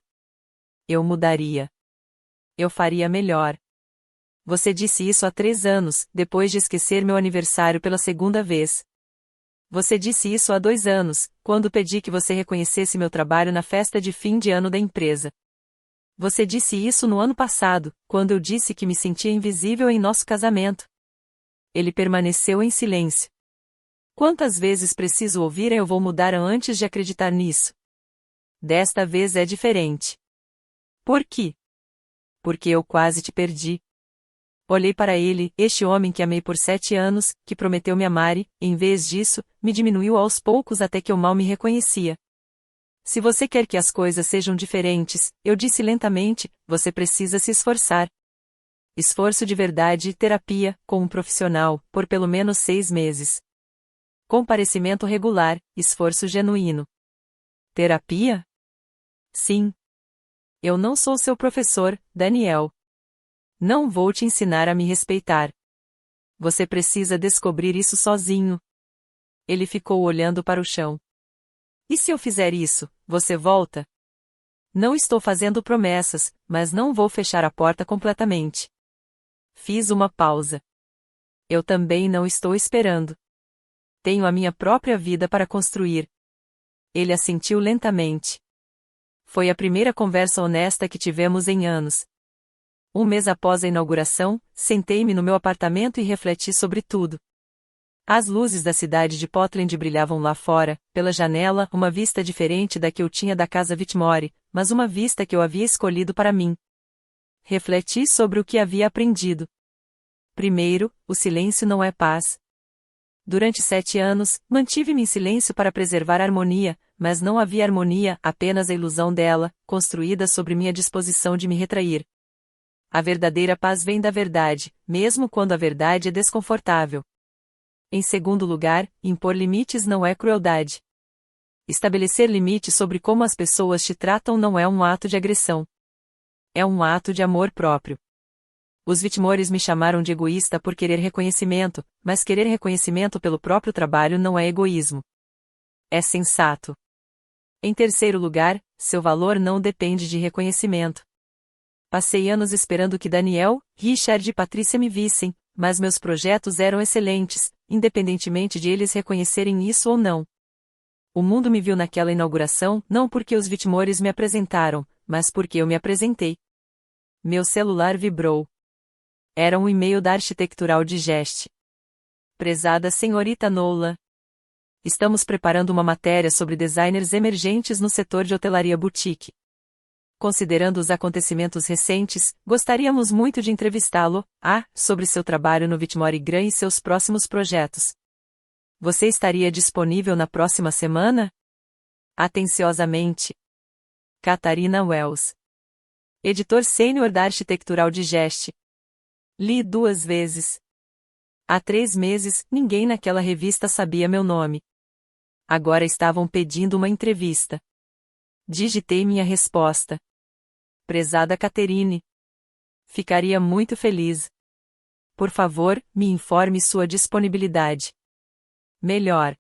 Eu mudaria. Eu faria melhor. Você disse isso há 3 anos, depois de esquecer meu aniversário pela segunda vez. Você disse isso há 2 anos, quando pedi que você reconhecesse meu trabalho na festa de fim de ano da empresa. Você disse isso no ano passado, quando eu disse que me sentia invisível em nosso casamento. Ele permaneceu em silêncio. Quantas vezes preciso ouvir eu vou mudar antes de acreditar nisso? Desta vez é diferente. Por quê? Porque eu quase te perdi. Olhei para ele, este homem que amei por 7 anos, que prometeu me amar e, em vez disso, me diminuiu aos poucos até que eu mal me reconhecia. Se você quer que as coisas sejam diferentes, eu disse lentamente, você precisa se esforçar. Esforço de verdade e terapia, com um profissional, por pelo menos 6 meses. Comparecimento regular, esforço genuíno. Terapia? Sim. Eu não sou seu professor, Daniel. Não vou te ensinar a me respeitar. Você precisa descobrir isso sozinho. Ele ficou olhando para o chão. E se eu fizer isso, você volta? Não estou fazendo promessas, mas não vou fechar a porta completamente. Fiz uma pausa. Eu também não estou esperando. Tenho a minha própria vida para construir. Ele assentiu lentamente. Foi a primeira conversa honesta que tivemos em anos. Um mês após a inauguração, sentei-me no meu apartamento e refleti sobre tudo. As luzes da cidade de Portland brilhavam lá fora, pela janela, uma vista diferente da que eu tinha da casa Whitmore, mas uma vista que eu havia escolhido para mim. Refleti sobre o que havia aprendido. Primeiro, o silêncio não é paz. Durante 7 anos, mantive-me em silêncio para preservar a harmonia, mas não havia harmonia, apenas a ilusão dela, construída sobre minha disposição de me retrair. A verdadeira paz vem da verdade, mesmo quando a verdade é desconfortável. Em segundo lugar, impor limites não é crueldade. Estabelecer limites sobre como as pessoas te tratam não é um ato de agressão. É um ato de amor próprio. Os Whitmores me chamaram de egoísta por querer reconhecimento, mas querer reconhecimento pelo próprio trabalho não é egoísmo. É sensato. Em terceiro lugar, seu valor não depende de reconhecimento. Passei anos esperando que Daniel, Richard e Patrícia me vissem, mas meus projetos eram excelentes, independentemente de eles reconhecerem isso ou não. O mundo me viu naquela inauguração, não porque os Whitmores me apresentaram, mas porque eu me apresentei. Meu celular vibrou. Era um e-mail da Arquitectural Digest. Prezada senhorita Nola. Estamos preparando uma matéria sobre designers emergentes no setor de hotelaria boutique. Considerando os acontecimentos recentes, gostaríamos muito de entrevistá-lo, sobre seu trabalho no Whitmore Gran e seus próximos projetos. Você estaria disponível na próxima semana? Atenciosamente. Catarina Wells. Editor sênior da Arquitectural Digest. Li 2 vezes. Há 3 meses, ninguém naquela revista sabia meu nome. Agora estavam pedindo uma entrevista. Digitei minha resposta. Prezada Catherine. Ficaria muito feliz. Por favor, me informe sua disponibilidade. Melhor.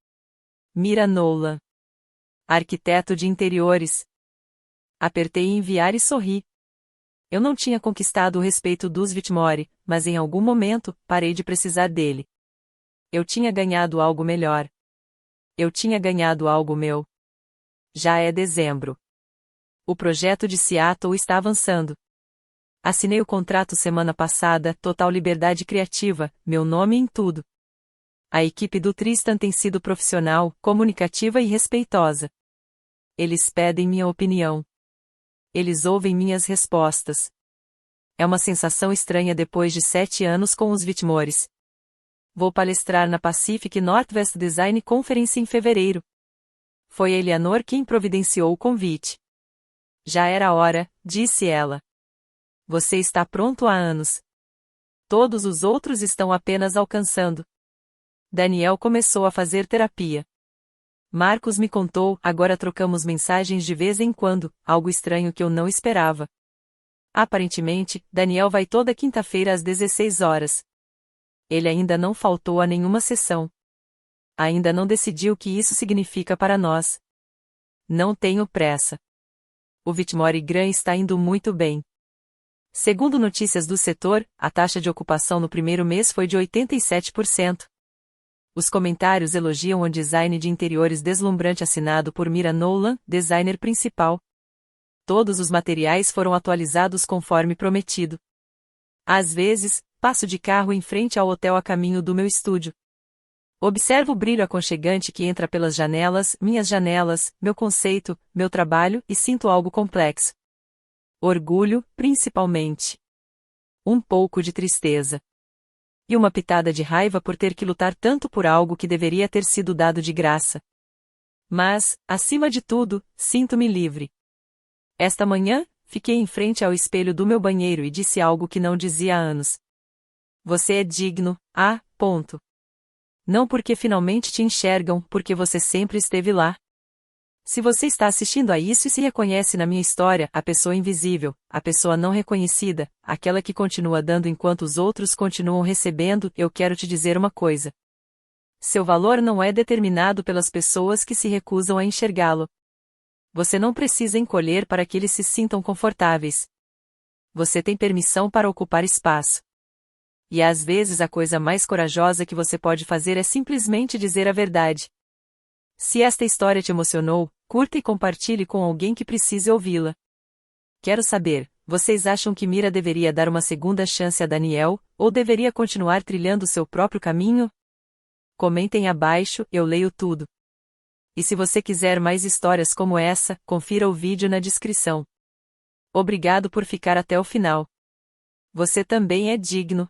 Mira Nolan. Arquiteto de interiores. Apertei enviar e sorri. Eu não tinha conquistado o respeito dos Whitmore, mas em algum momento, parei de precisar dele. Eu tinha ganhado algo melhor. Eu tinha ganhado algo meu. Já é dezembro. O projeto de Seattle está avançando. Assinei o contrato semana passada, total liberdade criativa, meu nome em tudo. A equipe do Tristan tem sido profissional, comunicativa e respeitosa. Eles pedem minha opinião. Eles ouvem minhas respostas. É uma sensação estranha depois de 7 anos com os Whitmores. Vou palestrar na Pacific Northwest Design Conference em fevereiro. Foi a Eleanor quem providenciou o convite. Já era hora, disse ela. Você está pronto há anos. Todos os outros estão apenas alcançando. Daniel começou a fazer terapia. Marcos me contou, agora trocamos mensagens de vez em quando, algo estranho que eu não esperava. Aparentemente, Daniel vai toda quinta-feira às 16 horas. Ele ainda não faltou a nenhuma sessão. Ainda não decidiu o que isso significa para nós. Não tenho pressa. O Vitmore Gran está indo muito bem. Segundo notícias do setor, a taxa de ocupação no primeiro mês foi de 87%. Os comentários elogiam o design de interiores deslumbrante assinado por Mira Nolan, designer principal. Todos os materiais foram atualizados conforme prometido. Às vezes, passo de carro em frente ao hotel a caminho do meu estúdio. Observo o brilho aconchegante que entra pelas janelas, minhas janelas, meu conceito, meu trabalho e sinto algo complexo. Orgulho, principalmente. Um pouco de tristeza. E uma pitada de raiva por ter que lutar tanto por algo que deveria ter sido dado de graça. Mas, acima de tudo, sinto-me livre. Esta manhã, fiquei em frente ao espelho do meu banheiro e disse algo que não dizia há anos. Você é digno, ponto. Não porque finalmente te enxergam, porque você sempre esteve lá. Se você está assistindo a isso e se reconhece na minha história, a pessoa invisível, a pessoa não reconhecida, aquela que continua dando enquanto os outros continuam recebendo, eu quero te dizer uma coisa. Seu valor não é determinado pelas pessoas que se recusam a enxergá-lo. Você não precisa encolher para que eles se sintam confortáveis. Você tem permissão para ocupar espaço. E às vezes a coisa mais corajosa que você pode fazer é simplesmente dizer a verdade. Se esta história te emocionou, curta e compartilhe com alguém que precise ouvi-la. Quero saber, vocês acham que Mira deveria dar uma segunda chance a Daniel, ou deveria continuar trilhando seu próprio caminho? Comentem abaixo, eu leio tudo. E se você quiser mais histórias como essa, confira o vídeo na descrição. Obrigado por ficar até o final. Você também é digno,